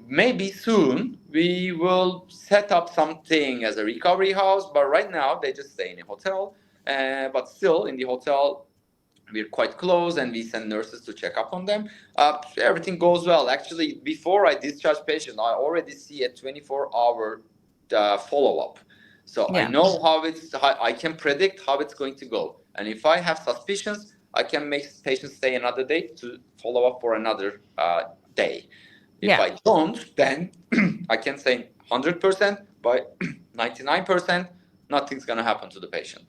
Maybe soon we will set up something as a recovery house, but right now they just stay in a hotel. But still, in the hotel, we're quite close and we send nurses to check up on them. Everything goes well. Actually, before I discharge patient, I already see a 24-hour follow-up. So I Yeah. know I can predict how it's going to go. And if I have suspicions, I can make patients stay another day to follow up for another day. If Yeah. I don't, then I can say 100%, but 99%, nothing's going to happen to the patient.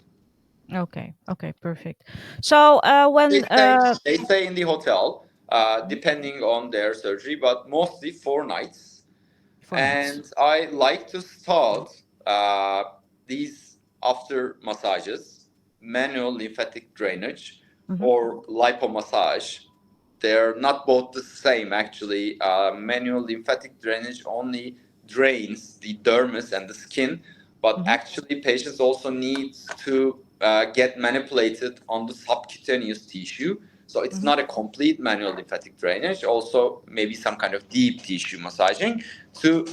Okay. Okay. Perfect. So They when stay, they stay in the hotel, depending on their surgery, but mostly 4 nights. for nights. And I like to start these after massages, manual lymphatic drainage or lipomassage. They're not both the same, actually. Manual lymphatic drainage only drains the dermis and the skin, but actually patients also need to get manipulated on the subcutaneous tissue. So it's not a complete manual lymphatic drainage, also maybe some kind of deep tissue massaging to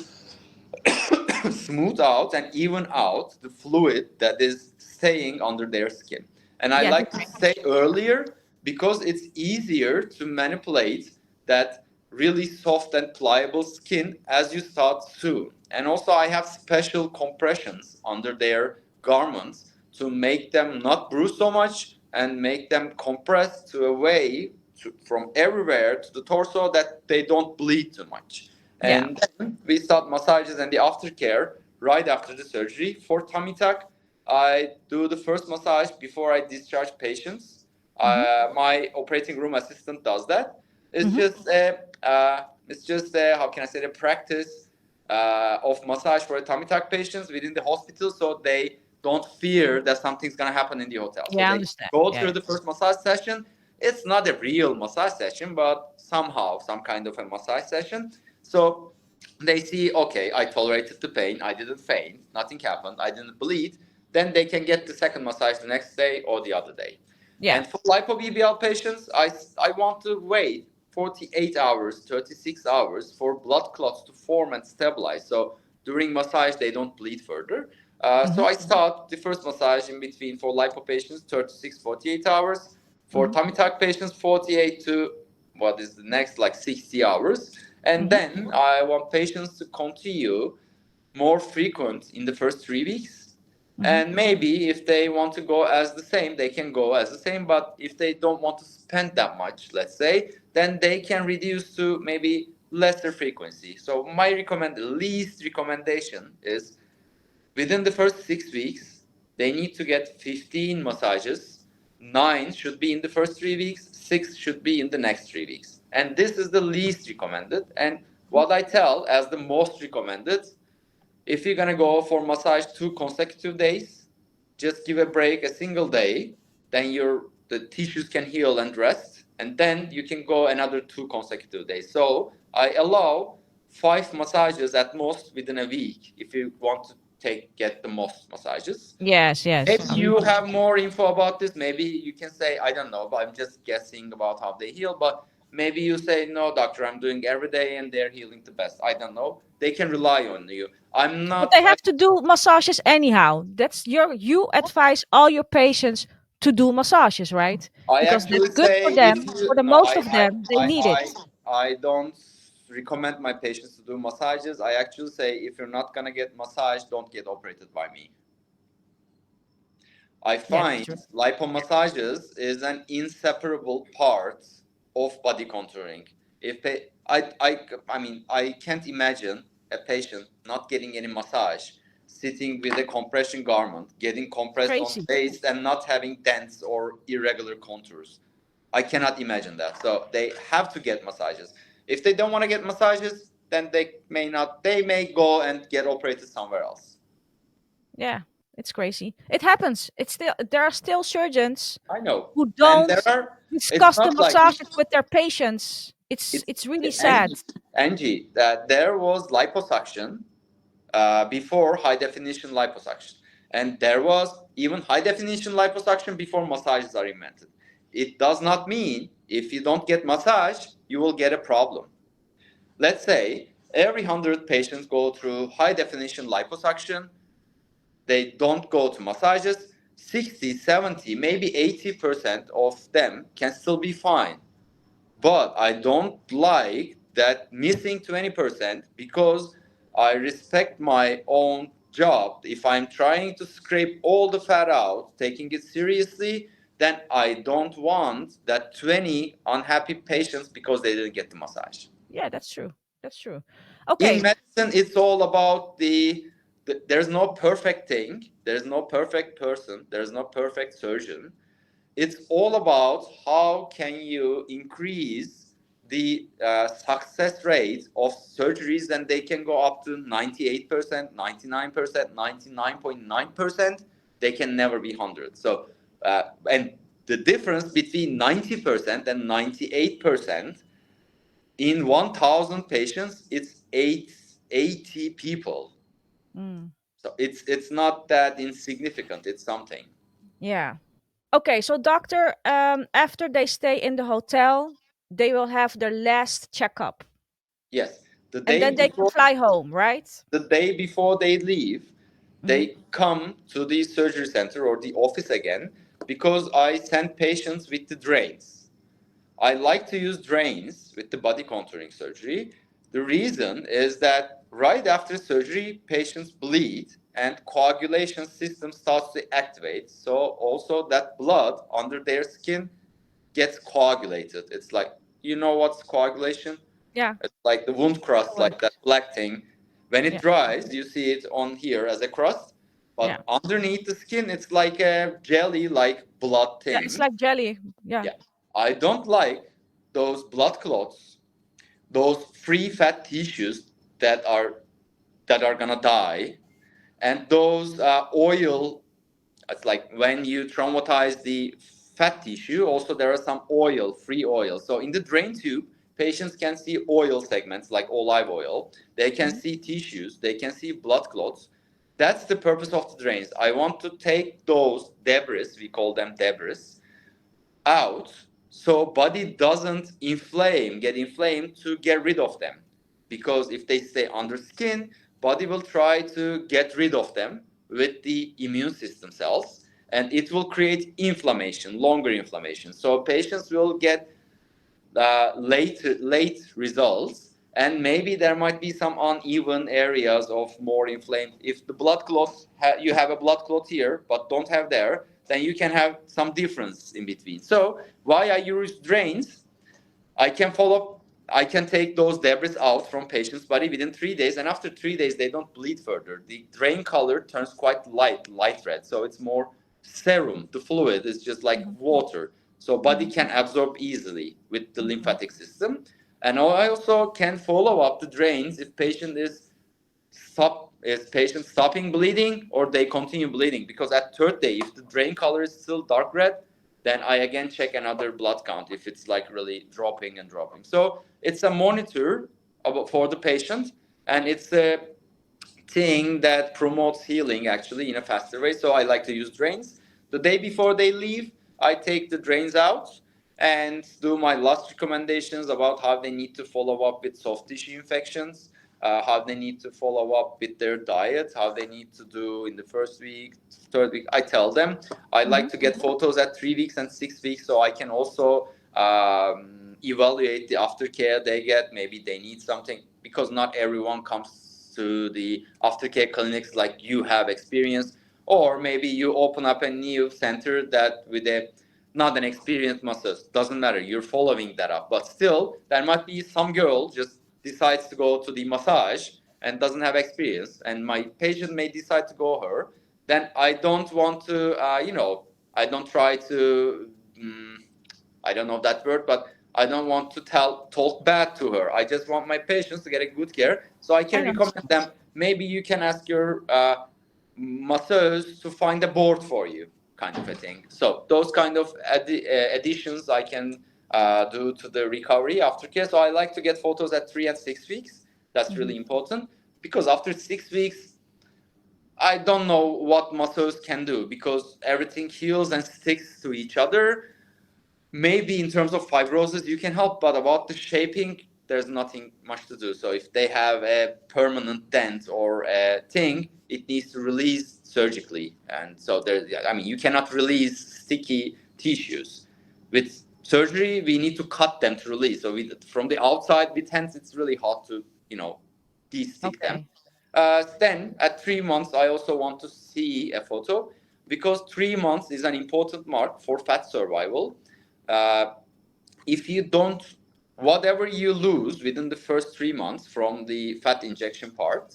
smooth out and even out the fluid that is staying under their skin. And I Yeah. like to say earlier because it's easier to manipulate that really soft and pliable skin as you start soon. And also I have special compressions under their garments to make them not bruise so much and make them compress to a way from everywhere to the torso that they don't bleed too much. Yeah. And then we start massages and the aftercare right after the surgery. For tummy tuck, I do the first massage before I discharge patients. My operating room assistant does that. It's just how can I say, the practice of massage for tummy tuck patients within the hospital, so they don't fear that something's gonna happen in the hotel. So Yeah. I they understand. go Yeah. through the first massage session. It's not a real massage session, but somehow some kind of a massage session. So they see, okay, I tolerated the pain, I didn't faint, nothing happened, I didn't bleed. Then they can get the second massage the next day or the other day. Yeah. And for lipo-BBL patients, I want to wait 48 hours, 36 hours for blood clots to form and stabilize. So during massage, they don't bleed further. So I start the first massage in between for lipo patients, 36, 48 hours. For tummy tuck patients, 48 to what is the next, like 60 hours. And then I want patients to continue more frequent in the first 3 weeks. And maybe if they want to go as the same, they can go as the same. But if they don't want to spend that much, let's say, then they can reduce to maybe lesser frequency. So my least recommendation is within the first 6 weeks, they need to get 15 massages. 9 should be in the first 3 weeks, 6 should be in the next 3 weeks. And this is the least recommended. And what I tell as the most recommended, if you're gonna go for massage 2 consecutive days, just give a break a single day, then the tissues can heal and rest, and then you can go another 2 consecutive days. So I allow 5 massages at most within a week if you want to get the most massages. Yes. If you have more info about this, maybe you can say, I don't know, but I'm just guessing about how they heal. But maybe you say, no, doctor, I'm doing every day and they're healing the best. I don't know. They can rely on you. I'm But not. they have to do massages anyhow. You advise all your patients to do massages, right? I Because that's actually good for say if them. you For the no, most of them, they need it. I don't recommend my patients to do massages. I actually say if you're not gonna get massage, don't get operated by me. I Yeah, that's find true. lipomassages is an inseparable part of body contouring. I mean, I can't imagine a patient not getting any massage, sitting with a compression garment, getting compressed on Crazy. face and not having dense or irregular contours. I cannot imagine that. So they have to get massages. If they don't want to get massages, then they may not. They may go and get operated somewhere else. Yeah, it's crazy. It happens. There are still surgeons I know, who and don't it's discuss the not like massages with their patients. it's It's really sad. Angie, Angie, that there was liposuction before high definition liposuction, and there was even high definition liposuction before massages are invented. It does not mean if you don't get massage, you will get a problem. Let's say every 100 patients go through high definition liposuction, they don't go to massages, 60, 70, maybe 80% of them can still be fine. But I don't like that missing 20% because I respect my own job. If I'm trying to scrape all the fat out, taking it seriously, then I don't want that 20 unhappy patients because they didn't get the massage. Yeah, that's true. That's true. In Okay. medicine, it's all about there's no perfect thing, there's no perfect person, there's no perfect surgeon. It's all about how can you increase the success rate of surgeries, and they can go up to 98%, 99%, 99.9%. They can never be 100. So and the difference between 90% and 98% in 1,000 patients, it's 80 people. Mm, So it's not that insignificant. It's something. yeah. Okay, so doctor, after they stay in the hotel, they will have their last checkup, Yes, and then they can fly home, right? the day before they leave, Mm-hmm. they come to the surgery center or the office again because I send patients with the drains. I like to use drains with the body contouring surgery. The reason is that right after surgery, patients bleed and coagulation system starts to activate. So also that blood under their skin gets coagulated. It's like, you know what's coagulation? Yeah. It's like the wound I know crust, what like that black thing. When it Yeah. dries, you see it on here as a crust, Yeah. but underneath the skin, it's like a jelly, like blood Yeah. It's thing. like jelly. Yeah. Yeah, I don't like those blood clots, those free fat tissues that are gonna die, and those oil. It's like when you traumatize the fat tissue, also there are some oil, free oil. So in the drain tube, patients can see oil segments like olive oil. They can Mhm. see tissues, they can see blood clots. That's the purpose of the drains. I want to take those debris, we call them debris, out so body doesn't get inflamed to get rid of them. Because if they stay under skin, body will try to get rid of them with the immune system cells, and it will create inflammation, longer inflammation. So patients will get late results, and maybe there might be some uneven areas of more inflamed. If the blood clot, you have a blood clot here but don't have there, then you can have some difference in between. So why I use drains, I can follow, I can take those debris out from patient's body within 3 days, and after 3 days they don't bleed further. The drain color turns quite light red, so it's more serum. The fluid is just like water, so body can absorb easily with the lymphatic system. And I also can follow up the drains if patient is stopping bleeding or they continue bleeding, because at third day, if the drain color is still dark red, then I again check another blood count if it's like really dropping and dropping. So it's a monitor for the patient, and it's a thing that promotes healing actually in a faster way. So I like to use drains. The day before they leave, I take the drains out and do my last recommendations about how they need to follow up with soft tissue infections, how they need to follow up with their diet, how they need to do in the first week, third week. I tell them. I like to get photos at 3 weeks and 6 weeks, so I can also evaluate the aftercare they get. Maybe they need something, because not everyone comes to the aftercare clinics like you have experience, or maybe you open up a new center that with a not an experienced massage. Doesn't matter, you're following that up, but still there might be some girl just decides to go to the massage and doesn't have experience, and my patient may decide to go her. Then I don't want to I don't try to I don't know that word, but I don't want to talk bad to her. I just want my patients to get a good care, so I can recommend them. Maybe you can ask your masseurs to find a board for you, kind of a thing. So those kind of additions I can do to the recovery aftercare. So I like to get photos at 3 and 6 weeks. That's really important, because after 6 weeks, I don't know what masseurs can do, because everything heals and sticks to each other. Maybe in terms of fibrosis you can help, but about the shaping, there's nothing much to do. So if they have a permanent dent or a thing, it needs to release surgically. And so you cannot release sticky tissues. With surgery, we need to cut them to release. So from the outside, with hands, it's really hard to, de-stick them. Then at 3 months, I also want to see a photo, because 3 months is an important mark for fat survival. If you don't, whatever you lose within the first 3 months from the fat injection part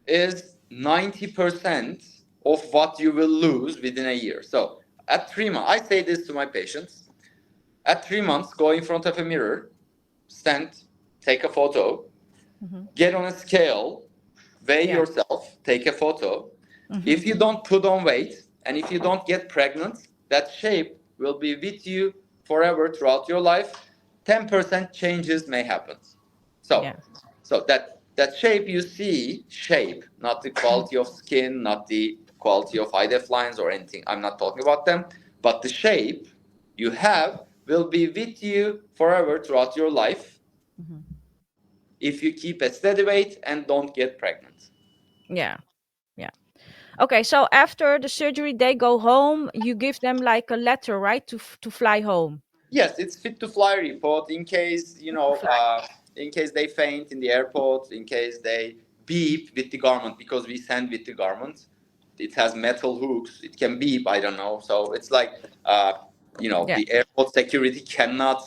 is 90% of what you will lose within a year. So at 3 months, I say this to my patients, at 3 months, go in front of a mirror, stand, take a photo, get on a scale, weigh yourself, take a photo. If you don't put on weight, and if you don't get pregnant, that shape will be with you forever throughout your life. 10% changes may happen. So that shape you see, not the quality of skin, not the quality of IDF lines or anything. I'm not talking about them, but the shape you have will be with you forever throughout your life if you keep a steady weight and don't get pregnant. Yeah. Okay, so after the surgery, they go home. You give them like a letter, right, to fly home. Yes, it's fit to fly report in case in case they faint in the airport, in case they beep with the garment, because we send with the garment. It has metal hooks. It can beep. I don't know. So it's like the airport security cannot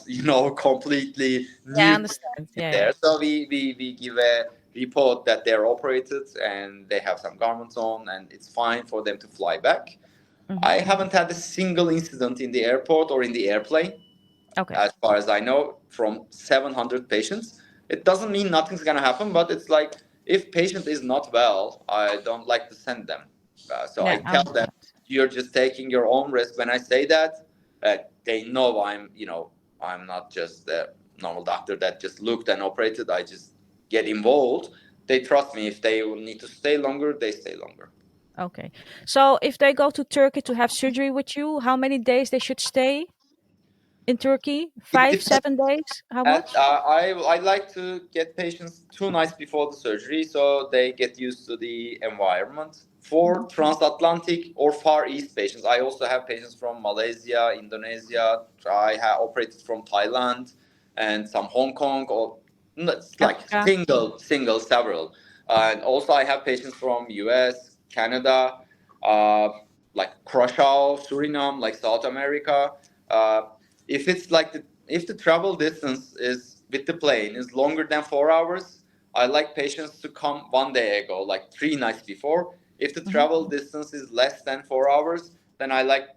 completely I understand. there. So we give a report that they're operated and they have some garments on and it's fine for them to fly back. I haven't had a single incident in the airport or in the airplane. Okay. As far as I know, from 700 patients. It doesn't mean nothing's going to happen, but it's like, if patient is not well, I don't like to send them. So I tell them, you're just taking your own risk. When I say that, they know I'm not just a normal doctor that just looked and operated. I just get involved. They trust me. If they need to stay longer, they stay longer. Okay. So if they go to Turkey to have surgery with you, how many days they should stay in Turkey? 5, 7 days? How much? I like to get patients 2 nights before the surgery, so they get used to the environment. For transatlantic or Far East patients, I also have patients from Malaysia, Indonesia. I have operated from Thailand and some Hong Kong, or it's like Africa. several. And also I have patients from US, Canada, uh, like Curaçao, Suriname, like South America. Uh, if the travel distance is with the plane is longer than 4 hours, I like patients to come one day ago, like 3 nights before. If the Mhm. travel distance is less than 4 hours, then I like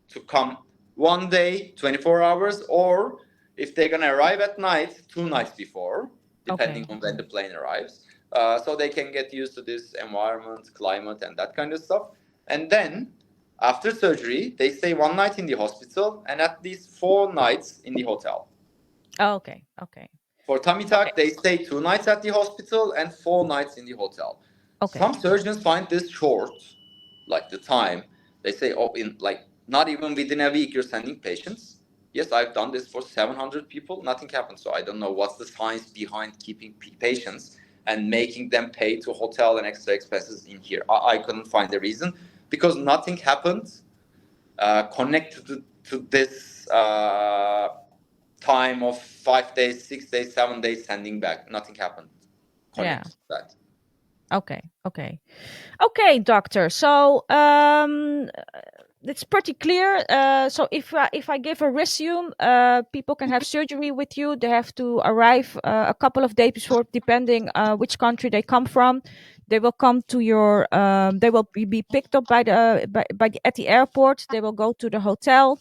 to come one day, 24 hours, or if they're gonna arrive at night, 2 nights before, depending Okay. on when the plane arrives, so they can get used to this environment, climate, and that kind of stuff. And then after surgery, they stay one night in the hospital and at least 4 nights in the hotel. Oh, okay. Okay. For tummy Okay. tuck, they stay 2 nights at the hospital and 4 nights in the hotel. Okay. Some surgeons find this short, like the time. They say, oh, in like not even within a week, you're sending patients. Yes, I've done this for 700 people. Nothing happened. So I don't know what's the science behind keeping patients and making them pay to hotel and extra expenses in here. I couldn't find the reason because nothing happened connected to this time of 5 days, 6 days, 7 days sending back. Nothing happened Yeah. connected to that. Okay. Okay. Okay, doctor. So it's pretty clear. So if I give a resume, people can have surgery with you. They have to arrive a couple of days before, depending which country they come from. They will come to your. They will be picked up at the airport. They will go to the hotel.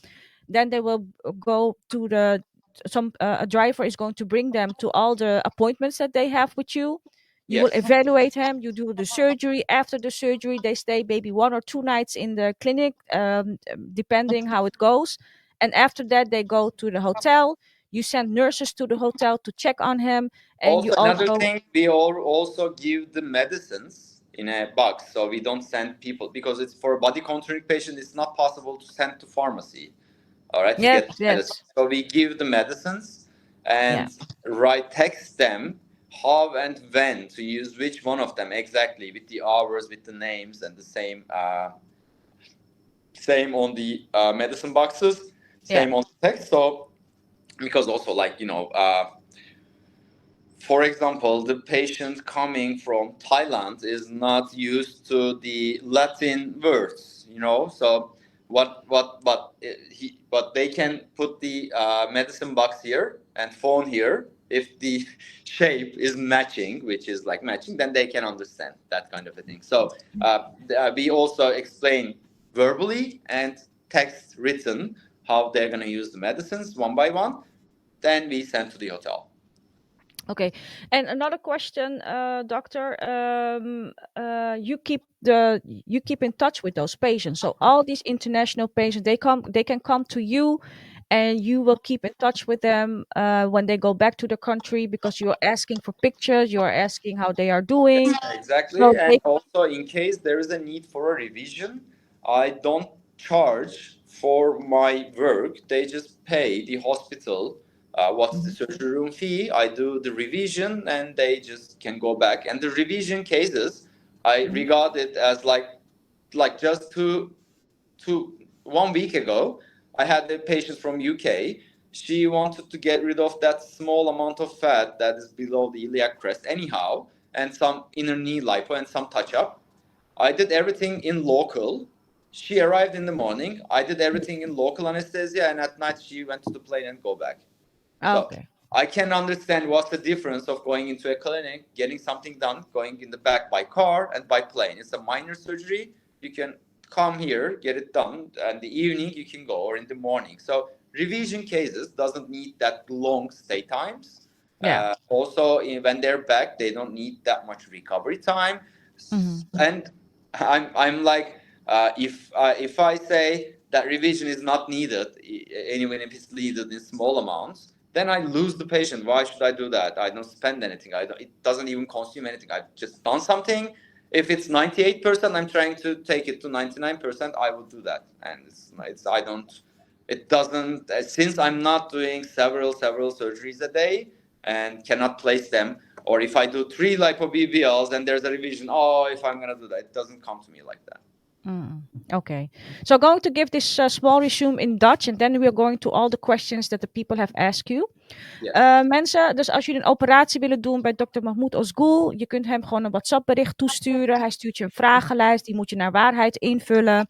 Then they will go to the. Some a driver is going to bring them to all the appointments that they have with you. You will Yes. evaluate him. You do the surgery. After the surgery, they stay maybe 1 or 2 nights in the clinic, depending how it goes. And after that, they go to the hotel. You send nurses to the hotel to check on him, and you Also, another also thing, we all also give the medicines in a box, so we don't send people because it's for a body contouring patient. It's not possible to send to pharmacy, all right, to yes, get the medicine. yes, So we give the medicines yeah, and write text them how and when to use which one of them exactly with the hours, with the names, and the same on the medicine boxes, yeah, same on the text. So because also for example, the patient coming from Thailand is not used to the Latin words, So but they can put the medicine box here and phone here. If the shape is matching, which is like matching, then they can understand that kind of a thing. So we also explain verbally and text written how they're gonna use the medicines one by one. Then we send to the hotel. okay. And another question, doctor. You keep in touch with those patients. So all these international patients, they can come to you, and you will keep in touch with them when they go back to the country, because you're asking for pictures, you're asking how they are doing. Exactly. So And they. also, in case there is a need for a revision, I don't charge for my work. They just pay the hospital. What's the Mhm. surgery room fee? I do the revision and they just can go back. And the revision cases, I Mhm. regard it as like just two 1 week ago, I had a patient from UK. She wanted to get rid of that small amount of fat that is below the iliac crest, anyhow, and some inner knee lipo and some touch up. I did everything in local. She arrived in the morning. I did everything in local anesthesia, and at night she went to the plane and go back. So Okay. I can understand what's the difference of going into a clinic, getting something done, going in the back by car and by plane. It's a minor surgery. You can come here, get it done, and the evening you can go, or in the morning. So revision cases doesn't need that long stay times. Yeah. Also, when they're back, they don't need that much recovery time. Hmm. And I'm like, if I say that revision is not needed, even if it's needed in small amounts, then I lose the patient. Why should I do that? I don't spend anything. It doesn't even consume anything. I've just done something. If it's 98%, I'm trying to take it to 99%. I will do that, and I don't. It doesn't, since I'm not doing several surgeries a day and cannot place them. Or if I do 3 lipo BBLs and there's a revision, oh, if I'm going to do that, it doesn't come to me like that. Okay. So I'm going to give this small resume in Dutch and then we're going to all the questions that the people have asked you. Yes. Mensen, dus als jullie een operatie willen doen bij Dr. Mahmut Ozgul, je kunt hem gewoon een WhatsApp bericht toesturen. Hij stuurt je een vragenlijst, die moet je naar waarheid invullen.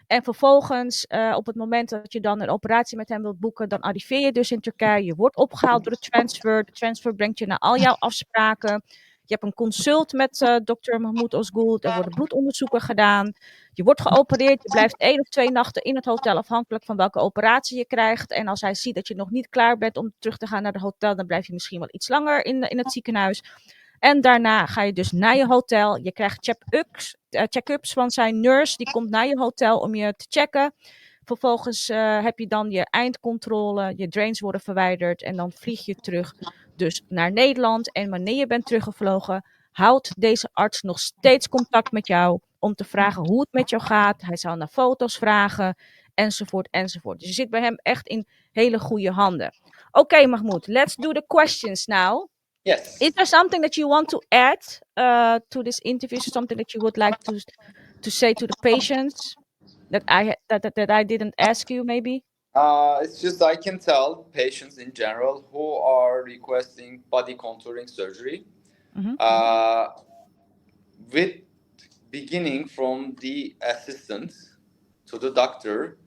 En vervolgens, op het moment dat je dan een operatie met hem wilt boeken, dan arriveer je dus in Turkije. Je wordt opgehaald door de transfer. De transfer brengt je naar al jouw afspraken. Je hebt een consult met Dr. Mahmut Ozgul. Er worden bloedonderzoeken gedaan. Je wordt geopereerd. Je blijft 1 of 2 nachten in het hotel, afhankelijk van welke operatie je krijgt. En als hij ziet dat je nog niet klaar bent om terug te gaan naar het hotel, dan blijf je misschien wel iets langer in het ziekenhuis. En daarna ga je dus naar je hotel. Je krijgt check-ups van zijn nurse. Die komt naar je hotel om je te checken. Vervolgens heb je dan je eindcontrole. Je drains worden verwijderd. En dan vlieg je terug dus naar Nederland. En wanneer je bent teruggevlogen, houdt deze arts nog steeds contact met jou om te vragen hoe het met jou gaat. Hij zal naar foto's vragen, enzovoort, enzovoort. Dus je zit bij hem echt in hele goede handen. Oké, Mahmut, let's do the questions now. Yes. Is there something that you want to add to this interview? Something that you would like to say to the patients that I didn't ask you, maybe? It's just I can tell patients in general who are requesting body contouring surgery, with beginning from the assistant to the doctor.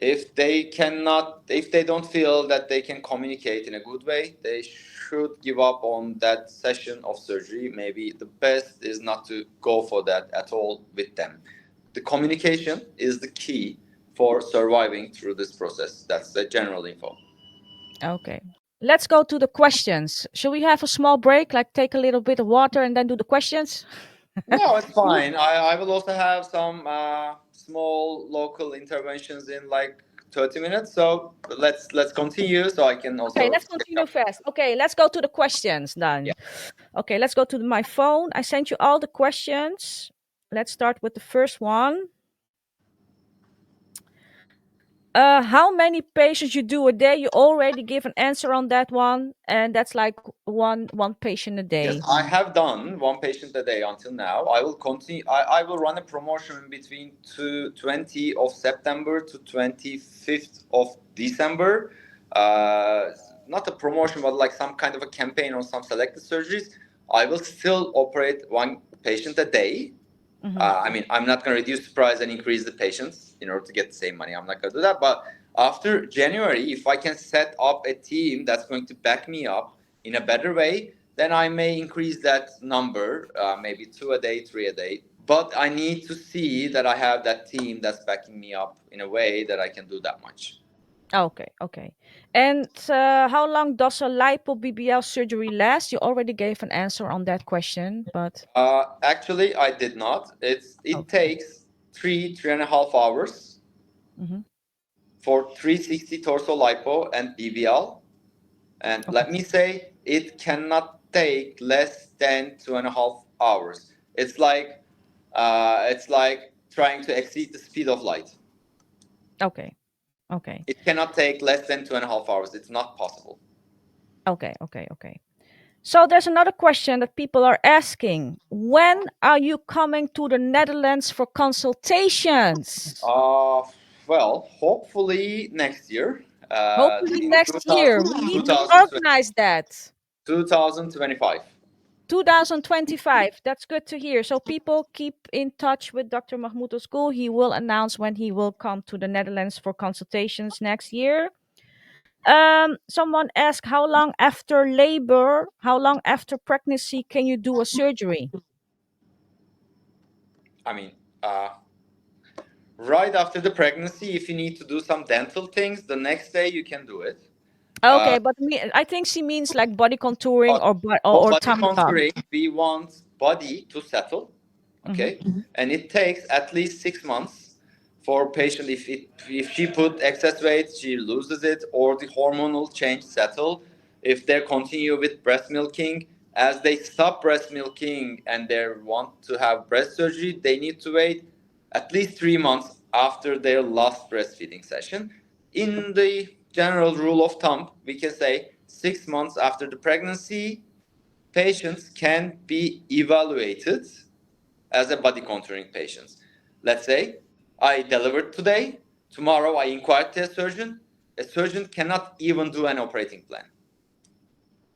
If they don't feel that they can communicate in a good way, they should give up on that session of surgery. Maybe the best is not to go for that at all with them. The communication is the key for surviving through this process. That's the general info. Okay. Let's go to the questions. Shall we have a small break, like take a little bit of water and then do the questions? No, it's fine. I will also have some small local interventions in like 30 minutes. So let's continue so I can also... Okay, let's continue fast. Okay, let's go to the questions then. Yeah. Okay, let's go to my phone. I sent you all the questions. Let's start with the first one. How many patients you do a day? You already give an answer on that one, and that's like one patient a day. Yes, I have done 1 patient a day until now. I will continue. I will run a promotion between 20 of September to 25th of December. Not a promotion, but like some kind of a campaign on some selected surgeries. I will still operate 1 patient a day. I mean, I'm not going to reduce the price and increase the patients in order to get the same money. I'm not going to do that. But after January, if I can set up a team that's going to back me up in a better way, then I may increase that number, maybe 2 a day, 3 a day. But I need to see that I have that team that's backing me up in a way that I can do that much. Okay. And how long does a lipo BBL surgery last? You already gave an answer on that question, but... Actually, I did not. It takes 3.5 hours for 360 torso lipo and BBL. And let me say, it cannot take less than 2.5 hours. It's like trying to exceed the speed of light. Okay. It cannot take less than 2.5 hours. It's not possible. Okay. So there's another question that people are asking. When are you coming to the Netherlands for consultations? Well, hopefully next year. Hopefully next year. We need to organize that. 2025. 2025. That's good to hear. So people keep in touch with Dr. Mahmut Ozgul. He will announce when he will come to the Netherlands for consultations next year. Someone asked, how long after labor, how long after pregnancy can you do a surgery? I mean, right after the pregnancy, if you need to do some dental things, the next day you can do it. Okay, but I think she means like body contouring or body tummy tuck. contouring. We want body to settle, okay, and it takes at least 6 months for patient. If she put excess weight, she loses it, or the hormonal change settle. If they continue with breast milking, as they stop breast milking and they want to have breast surgery, they need to wait at least 3 months after their last breastfeeding session. In the general rule of thumb, we can say 6 months after the pregnancy, patients can be evaluated as a body contouring patient. Let's say I delivered today, tomorrow I inquired to a surgeon. A surgeon cannot even do an operating plan.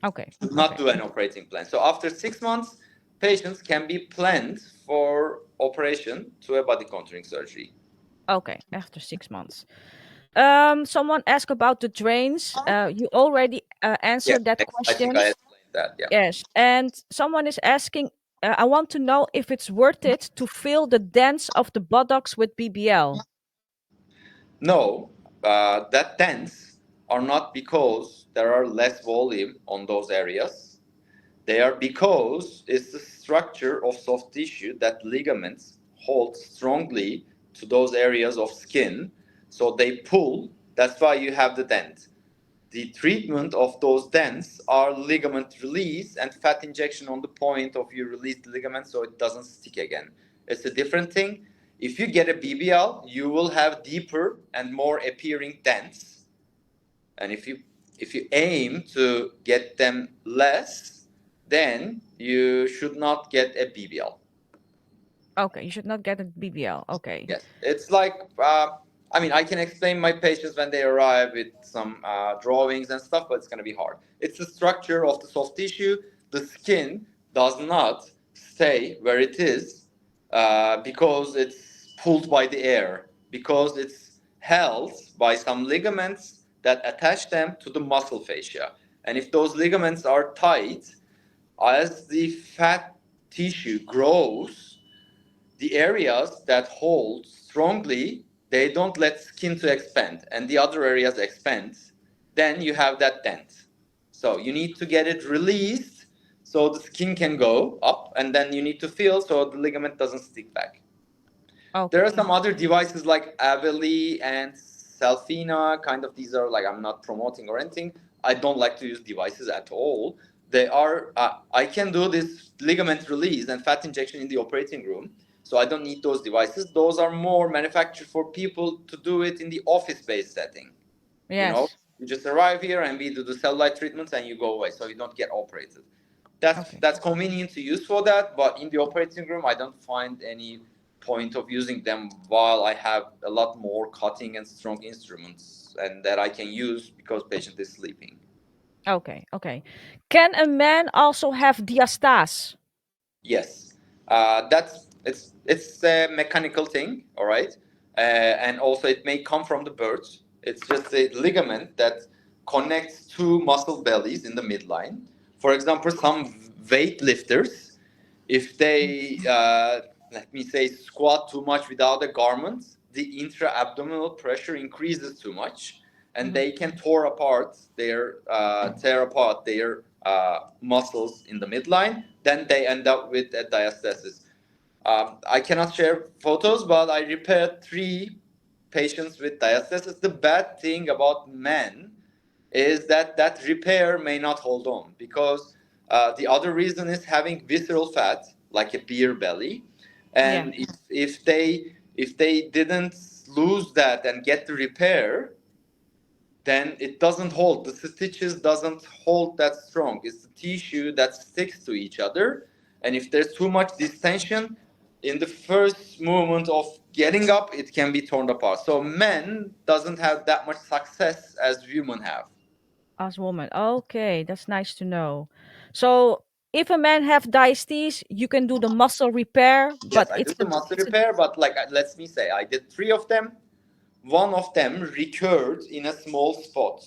Okay. Should not Okay. do an operating plan. So after 6 months, patients can be planned for operation to a body contouring surgery. Okay. After 6 months. Someone asked about the drains. You already Yeah, answered that I think I question. explained that. Yeah. Yes. And someone is asking, I want to know if it's worth it to fill the dents of the buttocks with BBL. No, that dents are not because there are less volume on those areas. They are because it's the structure of soft tissue that ligaments hold strongly to those areas of skin. So they pull. That's why you have the dent. The treatment of those dents are ligament release and fat injection on the point of you release the ligament so it doesn't stick again. It's a different thing. If you get a BBL, you will have deeper and more appearing dents. And if you aim to get them less, then you should not get a BBL. Okay. You should not get a BBL. Okay. Yes, it's like I mean, I can explain my patients when they arrive with some drawings and stuff, but it's going to be hard. It's the structure of the soft tissue. The skin does not stay where it is because it's pulled by the air, because it's held by some ligaments that attach them to the muscle fascia. And if those ligaments are tight, as the fat tissue grows, the areas that hold strongly, they don't let skin to expand, and the other areas expand, then you have that dent. So you need to get it released so the skin can go up, and then you need to feel so the ligament doesn't stick back. There are Okay. some other devices like Aveli and Selfina, kind of. These are like, I'm not promoting or anything. I don't like to use devices at all. They are, I can do this ligament release and fat injection in the operating room. So I don't need those devices. Those are more manufactured for people to do it in the office-based setting. You know, Yes. you just arrive here and we do the cell light treatments and you go away. So you don't get operated. That's Okay. that's convenient to use for that, but in the operating room, I don't find any point of using them while I have a lot more cutting and strong instruments and that I can use because patient is sleeping. Okay. Okay. Can a man also have diastase? Yes, that's it's a mechanical thing, all right, and also it may come from the birds. It's just a ligament that connects two muscle bellies in the midline. For example, some weightlifters, if they let me say squat too much without a garment, the intra-abdominal pressure increases too much, and Mhm. they can tear apart their muscles in the midline. Then they end up with a diastasis. I cannot share photos, but I repaired 3 patients with diastasis. The bad thing about men is that that repair may not hold on because the other reason is having visceral fat, like a beer belly, Yeah. and if they didn't lose that and get the repair, then it doesn't hold. The stitches doesn't hold that strong. It's the tissue that sticks to each other. And if there's too much distension, in the first movement of getting up, it can be torn apart. So men doesn't have that much success as women have. As woman. Okay, that's nice to know. So if a man have diastasis, you can do the muscle repair, Yes, but I do it's the a muscle it's a repair, but like let me say, I did 3 of them. One of them recurred in a small spot.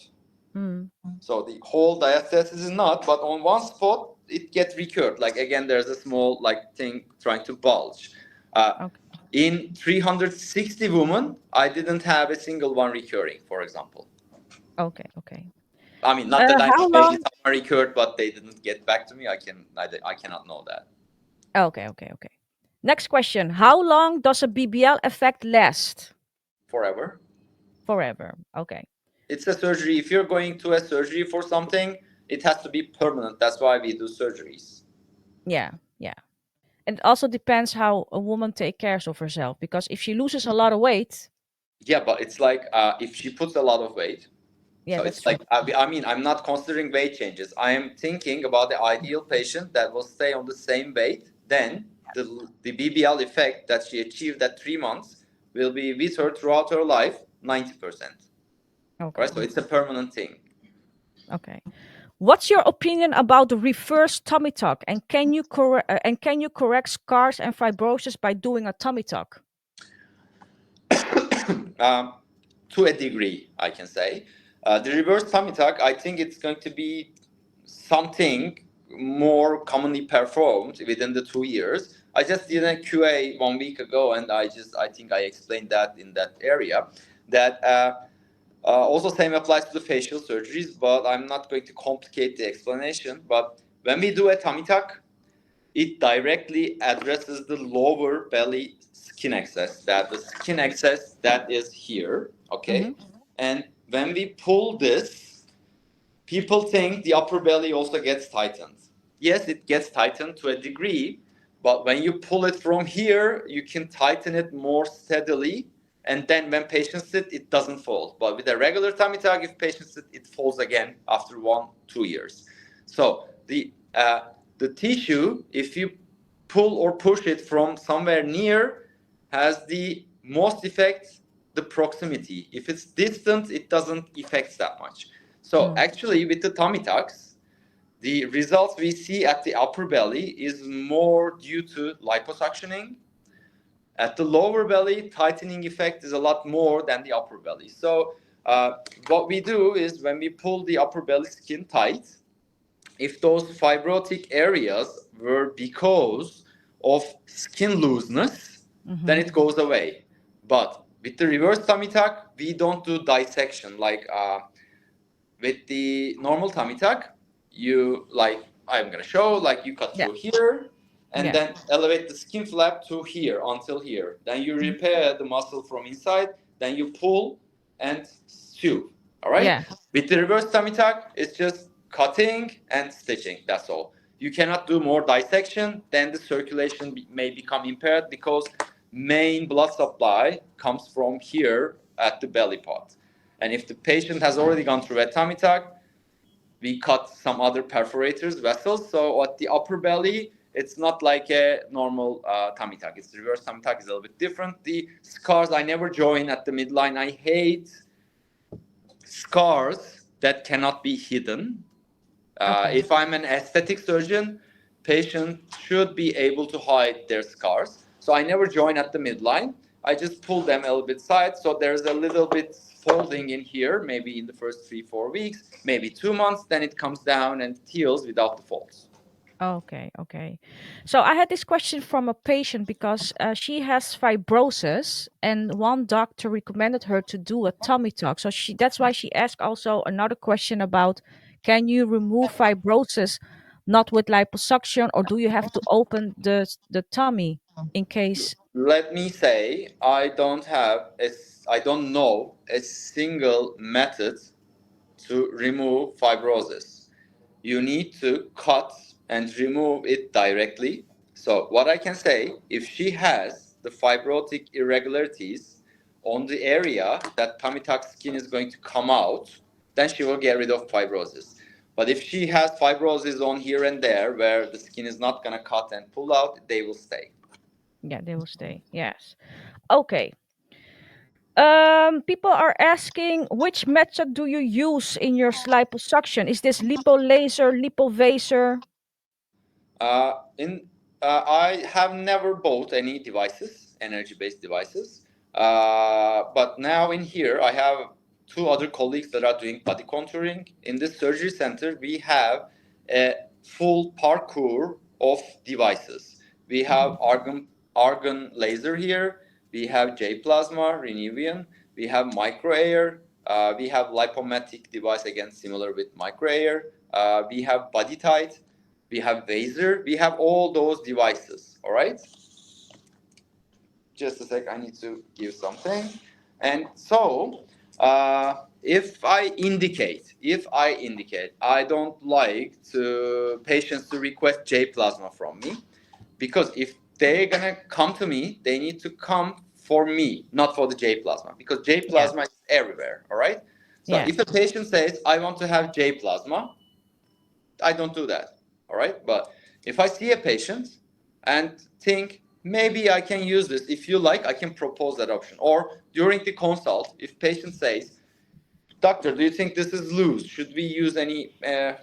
mm, So the whole diastasis is not, but on one spot it gets recurred. Like again, there's a small like thing trying to bulge. okay. In 360 women, I didn't have a single one recurring, for example. Okay, okay. I mean, not that I How know, maybe long? someone recurred, but they didn't get back to me. I cannot know that. Okay, okay, okay. Next question. How long does a BBL effect last? Forever. Forever. Okay. It's a surgery. If you're going to a surgery for something, it has to be permanent. That's why we do surgeries. Yeah, yeah. And it also depends how a woman take care of herself because if she loses a lot of weight, Yeah, but it's like if she puts a lot of weight, Yeah, So that's it's true. like, I mean, I'm not considering weight changes. I am thinking about the ideal patient that will stay on the same weight. Then the BBL effect that she achieved at 3 months will be with her throughout her life, 90%. Okay. Right? So it's a permanent thing. Okay. What's your opinion about the reverse tummy tuck? And can you correct scars and fibrosis by doing a tummy tuck? To a degree, I can say. The reverse tummy tuck, I think it's going to be something more commonly performed within the 2 years. I just did a QA 1 week ago, and I think I explained that in that area. That also same applies to the facial surgeries, but I'm not going to complicate the explanation. But when we do a tummy tuck, it directly addresses the lower belly skin excess, that the skin excess that is here, okay? And when we pull this, people think the upper belly also gets tightened. Yes, it gets tightened to a degree, but when you pull it from here, you can tighten it more steadily, and then when patients sit, it doesn't fall. But with a regular tummy tuck, if patients sit, it falls again after 1-2 years. So the tissue, if you pull or push it from somewhere near, has the most effect the proximity. If it's distant, it doesn't affect that much. So actually, with the tummy tucks, the results we see at the upper belly is more due to liposuctioning. At the lower belly, tightening effect is a lot more than the upper belly. So what we do is when we pull the upper belly skin tight, if those fibrotic areas were because of skin looseness, then it goes away. But with the reverse tummy tuck, we don't do dissection. Like with the normal tummy tuck, you like, I'm gonna show, like you cut through here and then elevate the skin flap to here until here. Then you repair the muscle from inside, then you pull and sew. All right? Yeah. With the reverse tummy tuck, it's just cutting and stitching. That's all. You cannot do more dissection, then the circulation may become impaired because main blood supply comes from here at the belly part. And if the patient has already gone through a tummy tuck, we cut some other perforators, vessels. So at the upper belly, it's not like a normal tummy tuck. It's the reverse tummy tuck. It's a little bit different. The scars, I never join at the midline. I hate scars that cannot be hidden. If I'm an aesthetic surgeon, patient should be able to hide their scars. So I never join at the midline. I just pull them a little bit side. So there's a little bit folding in here, maybe in the first 3-4 weeks, maybe 2 months. Then it comes down and heals without the folds. Okay, okay. So I had this question from a patient because she has fibrosis, and one doctor recommended her to do a tummy tuck. So that's why she asked also another question about, can you remove fibrosis not with liposuction, or do you have to open the tummy in case? Let me say, I don't know a single method to remove fibrosis. You need to cut and remove it directly. So what I can say, if she has the fibrotic irregularities on the area that tummy tuck skin is going to come out, then she will get rid of fibrosis. But if she has fibrosis on here and there where the skin is not going to cut and pull out, they will stay. Yeah, they will stay. Yes. Okay. People are asking, which method do you use in your liposuction? Is this lipo laser, lipo vaser? I have never bought any devices, energy-based devices. But now in here, I have two other colleagues that are doing body contouring. In this surgery center, we have a full parkour of devices. We have argon laser here. We have J plasma, Renevian. We have micro air. We have lipomatic device, again similar with micro air. We have body tight. We have Vaser, we have all those devices, all right? Just a sec, I need to give something. And so, if I indicate, I don't like patients to request J plasma from me, because if they're gonna come to me, they need to come for me, not for the J plasma, because J plasma is everywhere, all right? So Yeah. if a patient says, I want to have J plasma, I don't do that. All right. But if I see a patient and think, maybe I can use this, if you like, I can propose that option. Or during the consult, if patient says, doctor, do you think this is loose? Should we use any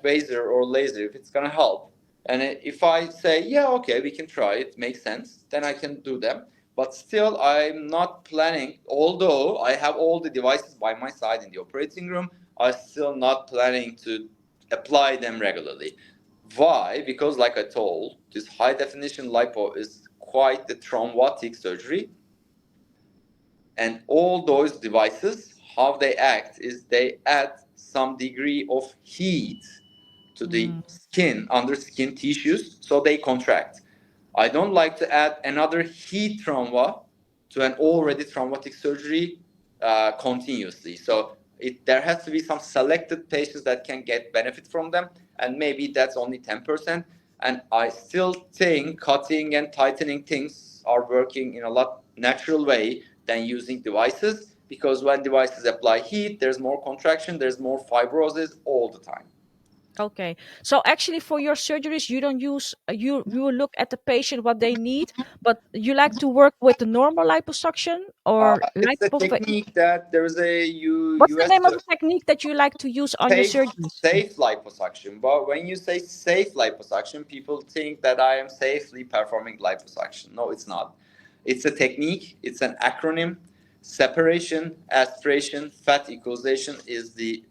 razor or laser if it's going to help? And if I say, yeah, okay, we can try it, makes sense, then I can do them. But still, I'm not planning, although I have all the devices by my side in the operating room, I'm still not planning to apply them regularly. Why? Because, like I told, this high definition lipo is quite the traumatic surgery. And all those devices, how they act is they add some degree of heat to the skin, under skin tissues, so they contract. I don't like to add another heat trauma to an already traumatic surgery continuously. So there has to be some selected patients that can get benefit from them, and maybe that's only 10%. And I still think cutting and tightening things are working in a lot natural way than using devices, because when devices apply heat, there's more contraction, there's more fibrosis all the time. Okay. So actually for your surgeries you don't use you will look at the patient what they need, but you like to work with the normal liposuction or It's a lipo technique that there's a what's the US name of the technique that you like to use on your safe surgeries? safe liposuction. But when you say safe liposuction, people think that I am safely performing liposuction. No, it's not. It's a technique. It's an acronym. Separation, aspiration, fat equalization is the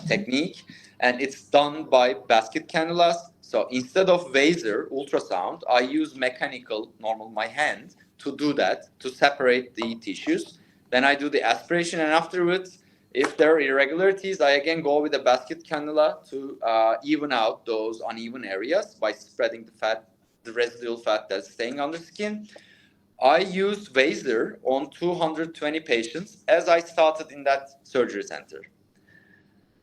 technique, and it's done by basket cannulas. So instead of laser ultrasound, I use mechanical, normal, my hand to do that, to separate the tissues. Then I do the aspiration, and afterwards, if there are irregularities, I again go with a basket cannula to even out those uneven areas by spreading the fat, the residual fat that's staying on the skin. I used laser on 220 patients as I started in that surgery center.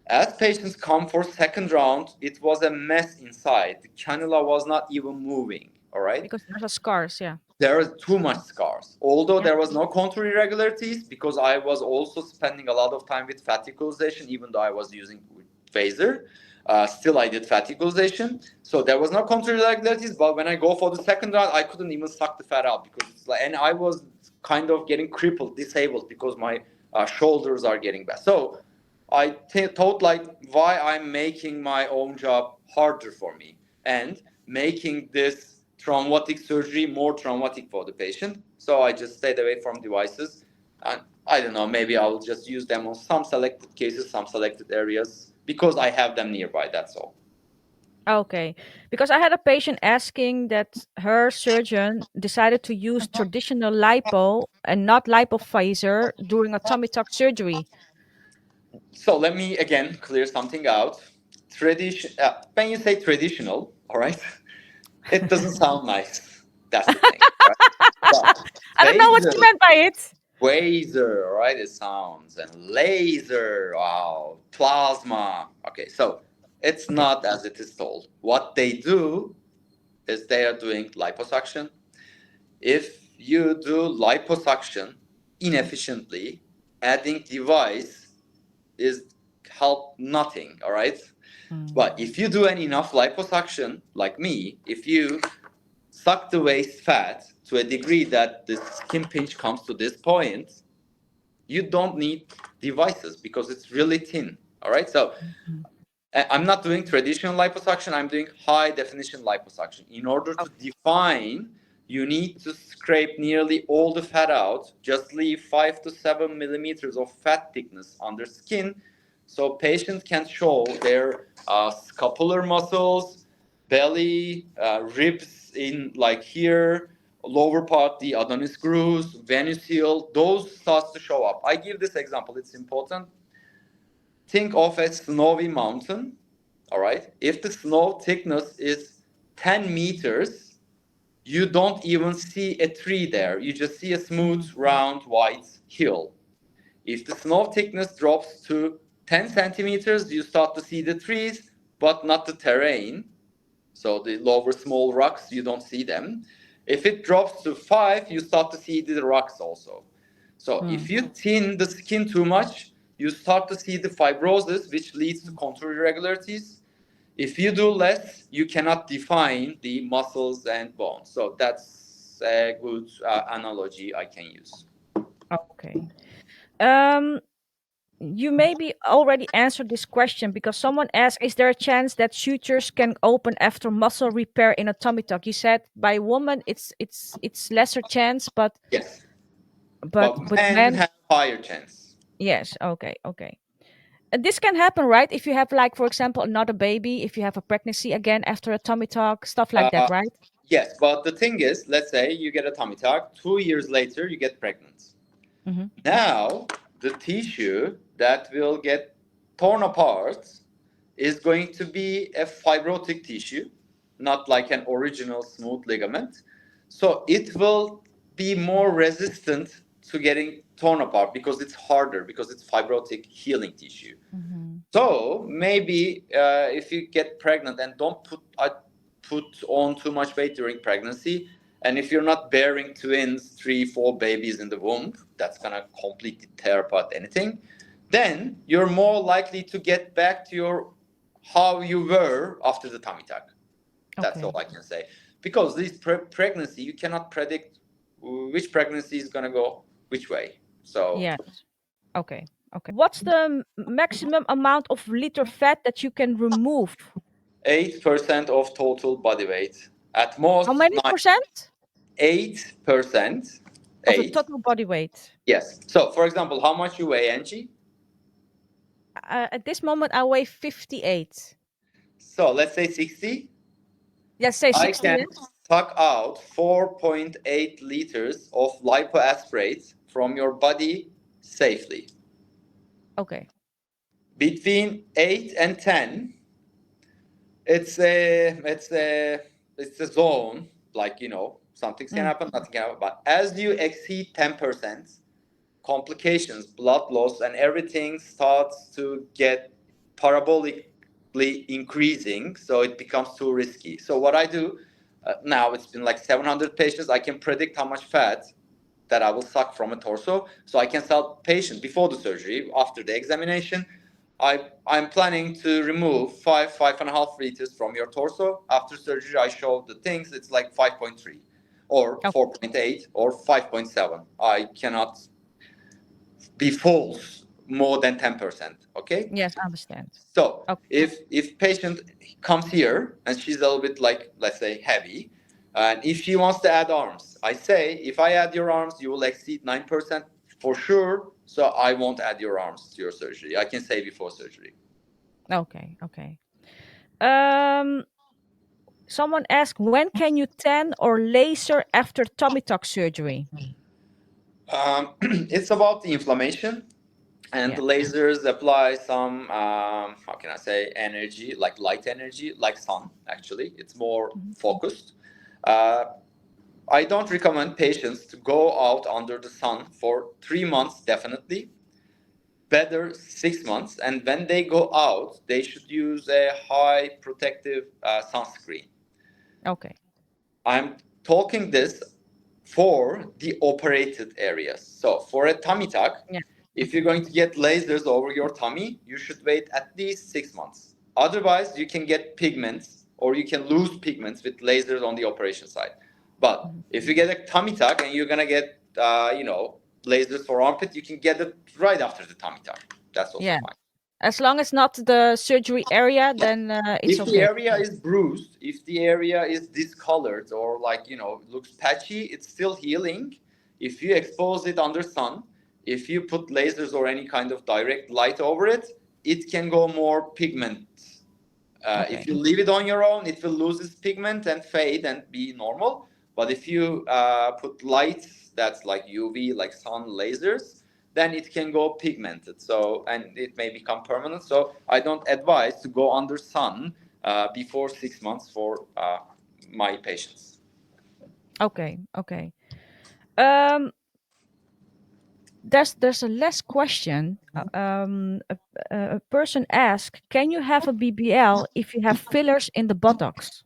As patients come for second round, it was a mess inside. The cannula was not even moving. All right. Because there's a scars, yeah. There is too much scars. Although Yeah. there was no contour irregularities, because I was also spending a lot of time with fat equalization, even though I was using phaser. Still, I did fat equalization. So there was no contour irregularities. But when I go for the second round, I couldn't even suck the fat out because it's like, and I was kind of getting crippled, disabled because my shoulders are getting bad. So I thought like why I'm making my own job harder for me and making this traumatic surgery more traumatic for the patient. So I just stayed away from devices. And I don't know, maybe I'll just use them on some selected cases, some selected areas, because I have them nearby, that's all. Okay. Because I had a patient asking that her surgeon decided to use traditional lipo and not lipophaser during a tummy tuck surgery. So let me again clear something out. When you say traditional, all right, it doesn't sound nice. That's the thing, right? But I don't know what you phaser, meant by it. Wazer, all right, it sounds, and laser, wow, plasma. Okay, so it's Okay. not as it is told. What they do is they are doing liposuction. If you do liposuction inefficiently, adding device is help nothing, all right? Mm. But if you do an enough liposuction, like me, if you suck the waist fat to a degree that the skin pinch comes to this point, you don't need devices because it's really thin. All right. So Mhm. I'm not doing traditional liposuction. I'm doing high definition liposuction. In order to Okay. define, you need to scrape nearly all the fat out. Just leave 5 to 7 millimeters of fat thickness under skin, so patients can show their scapular muscles, belly, ribs in like here, lower part, the adonis grooves, venusule, those starts to show up. I give this example, it's important. Think of a snowy mountain, all right? If the snow thickness is 10 meters, you don't even see a tree there. You just see a smooth, Mhm. round, white hill. If the snow thickness drops to 10 centimeters, you start to see the trees, but not the terrain. So the lower small rocks, you don't see them. If it drops to 5, you start to see the rocks also. So if Mm. you thin the skin too much, you start to see the fibrosis, which leads to contour irregularities. If you do less, you cannot define the muscles and bones. So that's a good analogy I can use. Okay. You maybe already answered this question because someone asked, is there a chance that sutures can open after muscle repair in a tummy tuck? You said by woman it's lesser chance, but Yes, but but with men men, have higher chance. yes. Okay, okay. And this can happen, right? If you have, like, for example, another baby, if you have a pregnancy again after a tummy tuck, stuff like that, Uh, right? yes, but the thing is, let's say you get a tummy tuck, 2 years later you get pregnant. Mm-hmm. Now, the tissue that will get torn apart is going to be a fibrotic tissue, not like an original smooth ligament. So it will be more resistant to getting torn apart because it's harder, because it's fibrotic healing tissue. Mm-hmm. So maybe if you get pregnant and don't put on too much weight during pregnancy, and if you're not bearing twins, 3, 4 babies in the womb, that's gonna completely tear apart anything. Then you're more likely to get back to your how you were after the tummy tuck. That's Okay. all I can say. Because this pregnancy, you cannot predict which pregnancy is gonna go which way. So Yes. Okay. Okay. What's the maximum amount of liter fat that you can remove? 8% of total body weight. At How most, many percent 8%. of the 8. total body weight? Yes. So, for example, how much you weigh, Angie? At this moment, I weigh 58. So, let's say 60. Yes, say I 60. can Yes. suck out 4.8 liters of lipoaspirate from your body safely. Okay. Between 8 and 10, it's a zone, like, something can Mm. happen, nothing can happen. But as you exceed 10%, complications, blood loss, and everything starts to get parabolically increasing, so it becomes too risky. So what I do now, it's been like 700 patients. I can predict how much fat that I will suck from a torso, so I can tell patient before the surgery, after the examination, I'm planning to remove 5.5 liters from your torso. After surgery, I show the things. It's like 5.3, or Okay. 4.8, or 5.7. I cannot be false more than 10%. Okay. Yes, I understand. So Okay. if patient comes here and she's a little bit, like, let's say, heavy, and if she wants to add arms, I say, if I add your arms, you will exceed 9% for sure. So I won't add your arms to your surgery. I can say before surgery. Okay. Okay. Um, Someone asked, when can you tan or laser after tummy tuck surgery? It's about the inflammation, and Yeah. the lasers apply some, how can I say, energy, like light energy, like sun. Actually, it's more Mhm. focused. Uh, I don't recommend patients to go out under the sun for 3 months, definitely. Better 6 months. And when they go out, they should use a high protective sunscreen. Okay. I'm talking this for the operated areas. So for a tummy tuck, Yeah. if you're going to get lasers over your tummy, you should wait at least 6 months. Otherwise, you can get pigments, or you can lose pigments with lasers on the operation side. But Mhm. if you get a tummy tuck and you're gonna get, lasers for armpit, you can get it right after the tummy tuck. That's also Yeah. fine. As long as not the surgery area, then it's If the okay. area is bruised, if the area is discolored, or, like, looks patchy, it's still healing. If you expose it under sun, if you put lasers or any kind of direct light over it, it can go more pigment. Okay. If you leave it on your own, it will lose its pigment and fade and be normal. But if you put lights that's like UV, like sun lasers, then it can go pigmented. So, and it may become permanent. So I don't advise to go under sun before 6 months for my patients. Okay. Okay. Um, there's a last question. A person asked, can you have a BBL if you have fillers in the buttocks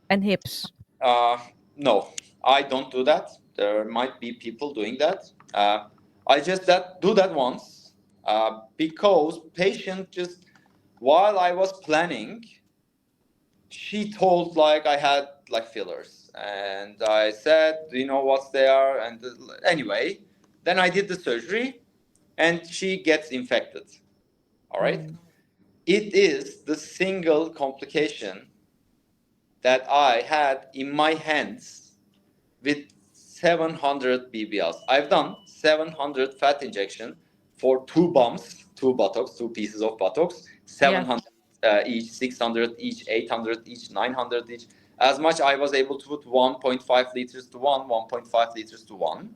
and hips? Uh, no, I don't do that. There might be people doing that. I just do that once. because patient just, while I was planning, she told like I had like fillers, and I said, do you know what's there? And anyway, then I did the surgery, and she gets infected. All right. It is the single complication that I had in my hands with 700 BBLs. I've done 700 fat injection for 2 bumps, 2 buttocks, 2 pieces of buttocks, 700 each, 600 each, 800 each, 900 each. As much I was able to put 1.5 liters to 1.5 liters to 1.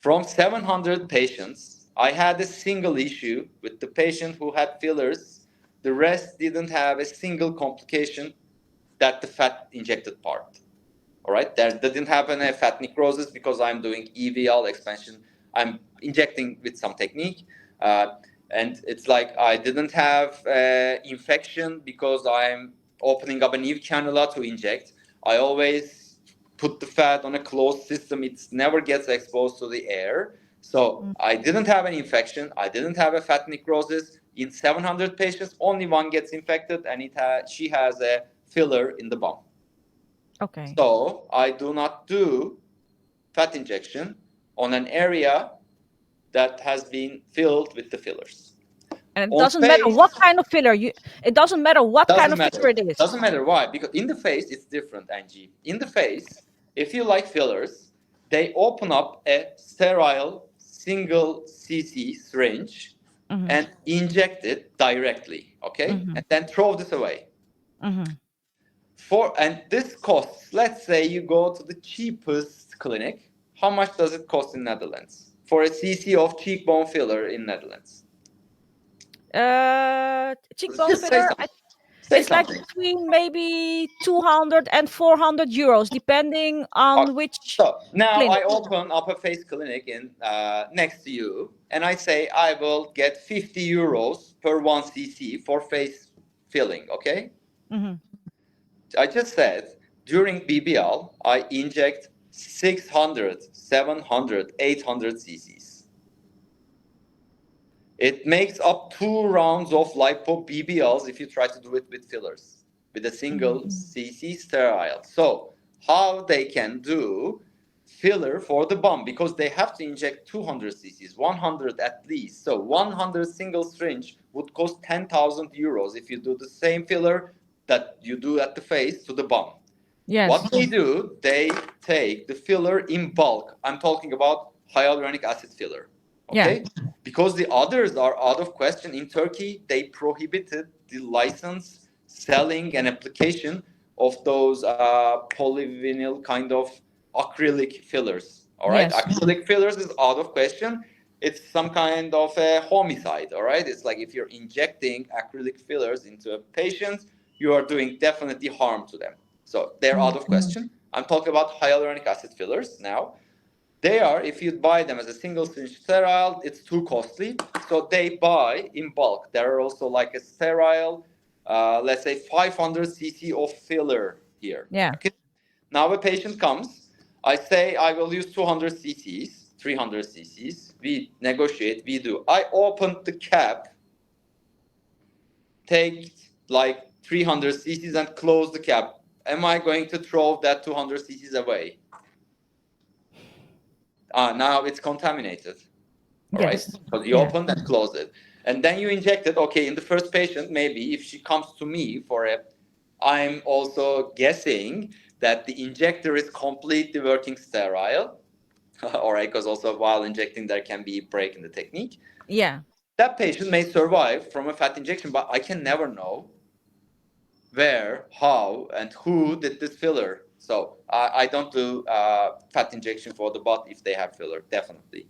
From 700 patients, I had a single issue with the patient who had fillers. The rest didn't have a single complication, that the fat injected part. All right, there didn't happen a fat necrosis because I'm doing EVL expansion. I'm injecting with some technique, and it's like I didn't have infection because I'm opening up a new cannula to inject. I always put the fat on a closed system. It never gets exposed to the air. So I didn't have an infection. I didn't have a fat necrosis. In 700 patients, only one gets infected, and she has a filler in the bum. Okay. So I do not do fat injection on an area that has been filled with the fillers. And it On doesn't matter face, what kind of filler it doesn't matter what kind doesn't of matter. filler it is. Doesn't matter why, because in the face it's different, Angie. In the face, if you like fillers, they open up a sterile single cc syringe and inject it directly, okay? And then throw this away. And this costs, let's say you go to the cheapest clinic. How much does it cost in Netherlands for a cc of cheekbone filler in Netherlands? Cheekbone Just say filler, something. Say it's like something. between maybe 200 and 400 euros, depending on which So now clinic. I open up a face clinic in next to you, and I say I will get 50 euros per 1 cc for face filling, okay? I just said during BBL, I inject 600, 700, 800 cc's. It makes up 2 rounds of lipo BBLs if you try to do it with fillers, with a single cc sterile. So how they can do filler for the bum, because they have to inject 200 cc's, 100 at least. So 100 single syringe would cost 10,000 euros if you do the same filler that you do at the face to the bum. Yes. What they do, they take the filler in bulk. I'm talking about hyaluronic acid filler. Okay? Yeah. Because the others are out of question. In Turkey, they prohibited the license, selling, and application of those polyvinyl kind of acrylic fillers. All right? Yes. Acrylic fillers is out of question. It's some kind of a homicide. All right? It's like if you're injecting acrylic fillers into a patient, you are doing definitely harm to them. So they're out of question. I'm talking about hyaluronic acid fillers now. They are, if you buy them as a single syringe sterile, it's too costly. So they buy in bulk. There are also like a sterile, let's say 500 cc of filler here. Yeah. Okay? Now a patient comes. I say I will use 200 cc's, 300 cc's. We negotiate, we do. I open the cap, take like 300 cc's and close the cap. Am I going to throw that 200 cc's away? Now it's contaminated. All right? Because you opened and closed it. And then you inject it. Okay, in the first patient, maybe if she comes to me for I'm also guessing that the injector is completely working sterile. All right, because also while injecting, there can be a break in the technique. Yeah. That patient may survive from a fat injection, but I can never know where, how, and who did this filler. So I don't do fat injection for the butt if they have filler, definitely.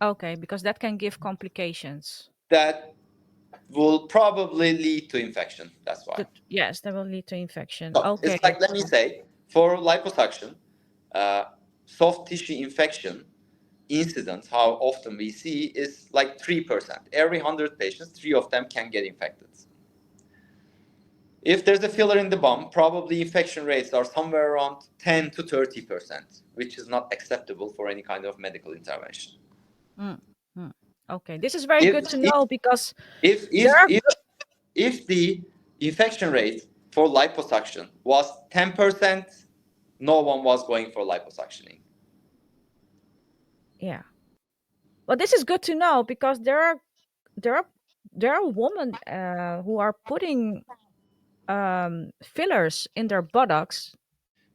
Okay, because that can give complications. That will probably lead to infection. That's why. Yes, that will lead to infection. So Okay. it's like, let me say, for liposuction, soft tissue infection incidence, how often we see is like 3%. Every 100 patients, 3 of them can get infected. If there's a filler in the bum, probably infection rates are somewhere around 10 to 30%, which is not acceptable for any kind of medical intervention. Okay, this is very good to know because if there if are if if the infection rate for liposuction was 10%, no one was going for liposuctioning. yeah. Well, this is good to know because there are there are women who are putting fillers in their buttocks.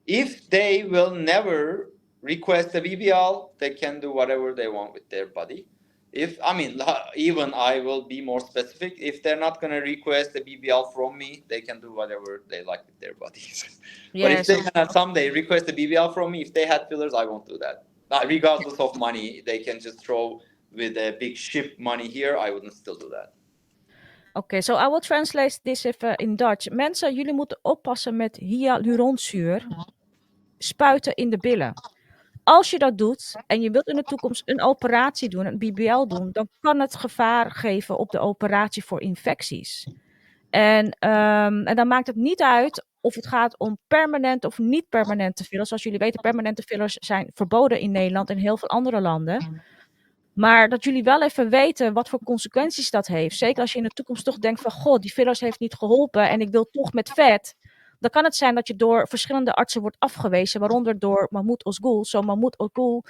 If they will never request a BBL, they can do whatever they want with their body. If I mean, even I will be more specific. If they're not going to request a BBL from me, they can do whatever they like with their bodies. But if Yes, they can someday request a BBL from me, if they had fillers, I won't do that. Regardless of money, they can just throw with a big ship money here. I wouldn't still do that. okay, so I will translate this even in Dutch. Mensen, jullie moeten oppassen met hyaluronzuur spuiten in de billen. Als je dat doet en je wilt in de toekomst een operatie doen, een BBL doen, dan kan het gevaar geven op de operatie voor infecties. En dan maakt het niet uit of het gaat om permanent of niet permanente fillers. Zoals jullie weten, permanente fillers zijn verboden in Nederland en heel veel andere landen. Maar dat jullie wel even weten wat voor consequenties dat heeft. Zeker als je in de toekomst toch denkt van, goh, die fillers heeft niet geholpen en ik wil toch met vet. Dan kan het zijn dat je door verschillende artsen wordt afgewezen, waaronder door Mahmut Ozgul. So Mahmut Ozgul,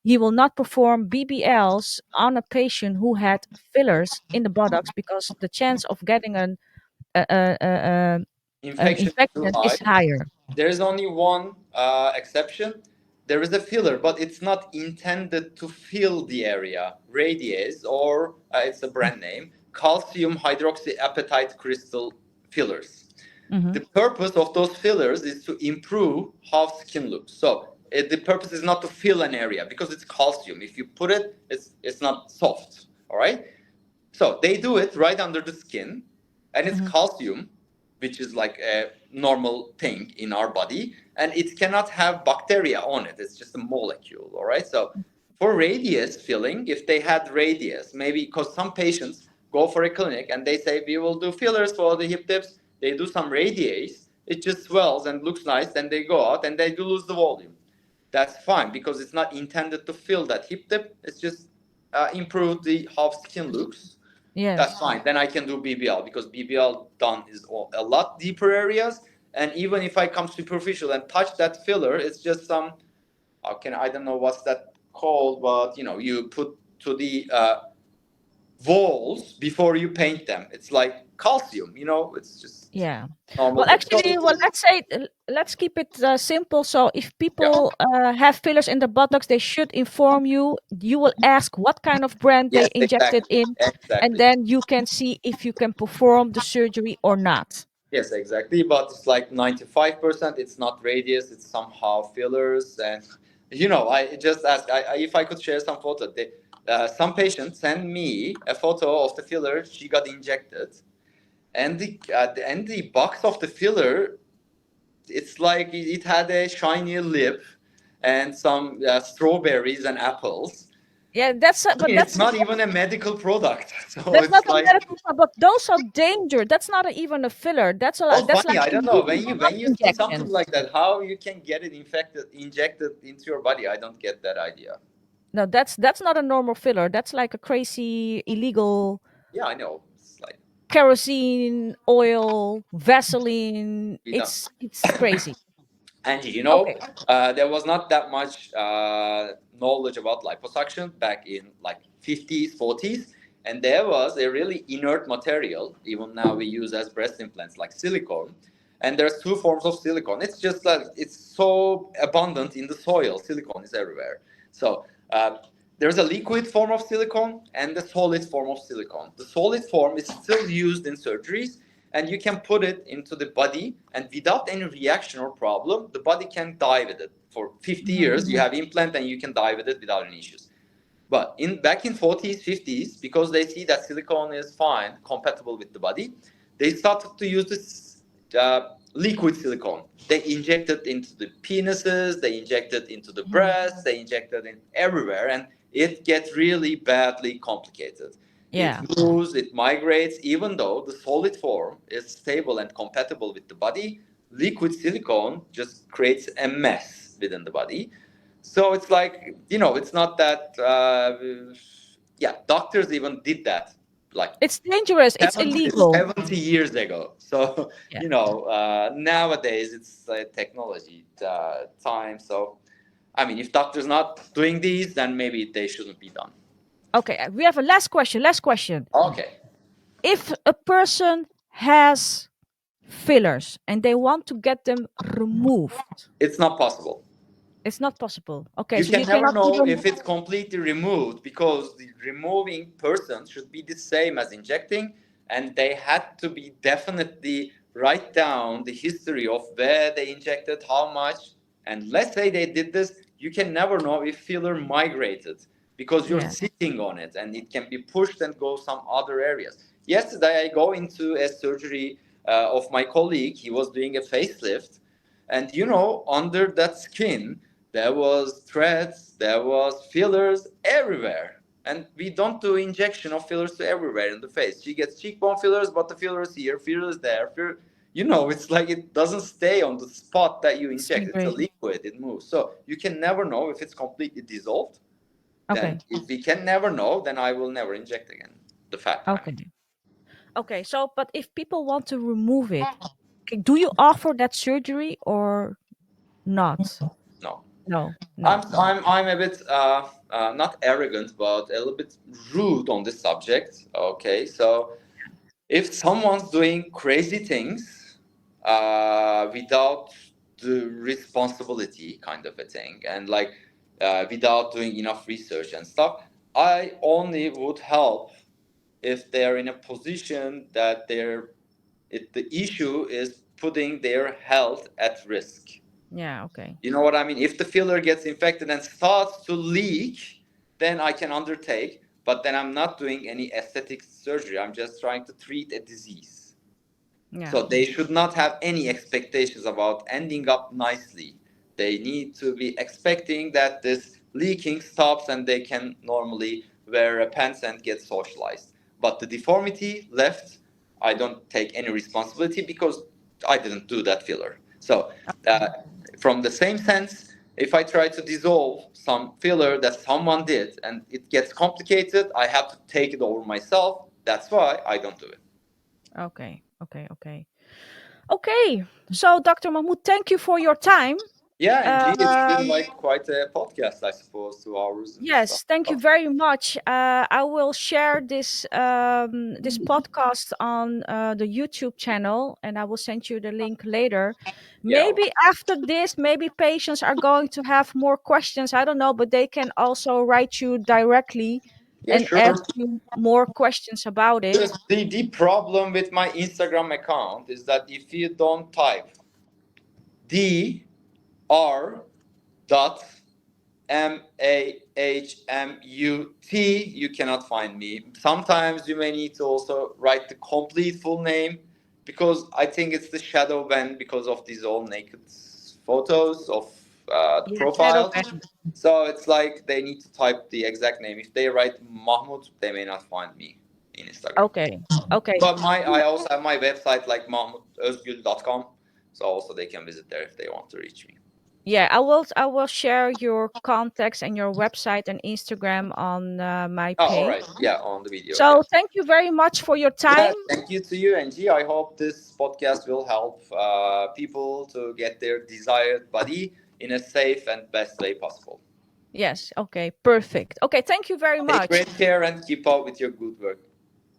he will not perform BBLs on a patient who had fillers in the buttocks because the chance of getting an Infection is too infection high. is higher. There is only one exception. There is a filler, but it's not intended to fill the area. Radiase, or it's a brand name, calcium hydroxyapatite crystal fillers. Mhm. The purpose of those fillers is to improve how skin looks. So the purpose is not to fill an area because it's calcium. If you put it, it's not soft. All right. So they do it right under the skin, and it's calcium, which is like a normal thing in our body, and it cannot have bacteria on it. It's just a molecule. All right. So for radius filling, if they had radius, maybe because some patients go for a clinic and they say we will do fillers for the hip dips, they do some radius, it just swells and looks nice, then they go out and they do lose the volume. That's fine because it's not intended to fill that hip dip. It's just improve the how skin looks. Yes. That's fine. Then I can do BBL because BBL done is a lot deeper areas. And even if I come superficial and touch that filler, it's just some, I don't know what's that called, but you put to the walls before you paint them. It's like calcium, it's just Yeah. normal Well, thing. actually, let's say, let's keep it simple. So if people have fillers in the buttocks, they should inform you. You will ask what kind of brand Yes, they injected exactly. in, and Exactly. then you can see if you can perform the surgery or not. Yes, exactly. But it's like 95%. It's not radius. It's somehow fillers. And I just asked if I could share some photo. Some patient sent me a photo of the filler she got injected, and the box of the filler, it's like it had a shiny lip and some strawberries and apples. Yeah, but It's not even a medical product. So that's not it's a like, medical, but those are danger. That's not even a filler. That's funny. like I don't know illegal when blood you see something injections. like that, how you can get it injected into your body. I don't get that idea. No, that's not a normal filler. That's like a crazy illegal Yeah, I know. It's like, kerosene, oil, Vaseline. you know, It's crazy. Angie, Okay. there was not that much knowledge about liposuction back in like 50s, 40s, and there was a really inert material. Even now we use as breast implants like silicone, and there's two forms of silicone. It's just like it's so abundant in the soil. Silicone is everywhere. So there's a liquid form of silicone and the solid form of silicone. The solid form is still used in surgeries, and you can put it into the body, and without any reaction or problem, the body can die with it. For 50 years, you have implant and you can die with it without any issues. But back in 40s, 50s, because they see that silicone is fine, compatible with the body, they started to use this liquid silicone. They inject it into the penises, they inject it into the breasts, they inject it in everywhere, and it gets really badly complicated. Yeah. It moves, it migrates, even though the solid form is stable and compatible with the body, liquid silicone just creates a mess within the body. So it's like, it's not that Yeah, doctors even did that like It's dangerous. It's 70, illegal. 70 years ago. So, Yeah. nowadays it's technology time. So, I mean, if doctors not doing these, then maybe they shouldn't be done. Okay, we have a last question. Last question. Okay. If a person has fillers and they want to get them removed, It's not possible. it's not possible. Okay, You so can you never cannot know even. if it's completely removed because the removing person should be the same as injecting, and they had to be definitely write down the history of where they injected, how much, and let's say they did this, you can never know if filler migrated because you're Yeah. sitting on it and it can be pushed and go some other areas. Yesterday I go into a surgery of my colleague. He was doing a facelift, and under that skin there was threads, there was fillers everywhere. And we don't do injection of fillers to everywhere in the face. She gets cheekbone fillers, but the fillers here, fillers there. It's like it doesn't stay on the spot that you It's inject. It's a great. liquid, it moves. So you can never know if it's completely dissolved. Then Okay. if we can never know, then I will never inject again. The fat, I mean. Okay. Okay. So, but if people want to remove it, do you offer that surgery or not? No. No. I'm No. No. I'm I'm a bit not arrogant, but a little bit rude on this subject. Okay, so if someone's doing crazy things without the responsibility, kind of a thing, and like without doing enough research and stuff, I only would help if they're in a position that the issue is putting their health at risk. Yeah. Okay. You know what I mean? If the filler gets infected and starts to leak, then I can undertake, but then I'm not doing any aesthetic surgery. I'm just trying to treat a disease. Yeah. So they should not have any expectations about ending up nicely. They need to be expecting that this leaking stops and they can normally wear a pants and get socialized. But the deformity left, I don't take any responsibility because I didn't do that filler. So, uh, from the same sense, if I try to dissolve some filler that someone did and it gets complicated, I have to take it over myself. That's why I don't do it. Okay. Okay. Okay. Okay. So, Dr. Mahmoud, thank you for your time. Yeah, and gee, it's been Um, like quite a podcast, I suppose, 2 hours and stuff. yes, thank you very much. I will share this podcast on the YouTube channel, and I will send you the link later. Yeah, Maybe after this, maybe patients are going to have more questions. I don't know, but they can also write you directly yeah, and sure. ask you more questions about it. The problem with my Instagram account is that if you don't type dr dot mahmut, you cannot find me. Sometimes you may need to also write the complete full name because I think it's the shadow ban because of these all naked photos of the Yeah, shadow profile. ban. So it's like they need to type the exact name. If they write Mahmut, they may not find me in Instagram. Okay, okay. But I also have my website like mahmutozgul.com, so also they can visit there if they want to reach me. Yeah, I will share your contacts and your website and Instagram on my Oh, all right. page. Yeah, on the video. Yeah. So thank you very much for your Yeah. time. Thank you to you, Angie. I hope this podcast will help people to get their desired body in a safe and best way possible. Yes, okay, perfect. Okay, thank you very Take much. great care and keep up with your good work.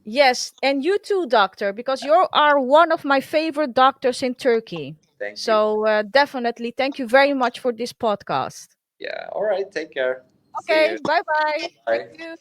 Yes, and you too, doctor, because you are one of my favorite doctors in Turkey. Thank you. So definitely thank you very much for this podcast. Yeah. All right. Take care. See Okay, you. bye bye. Thank Bye. you.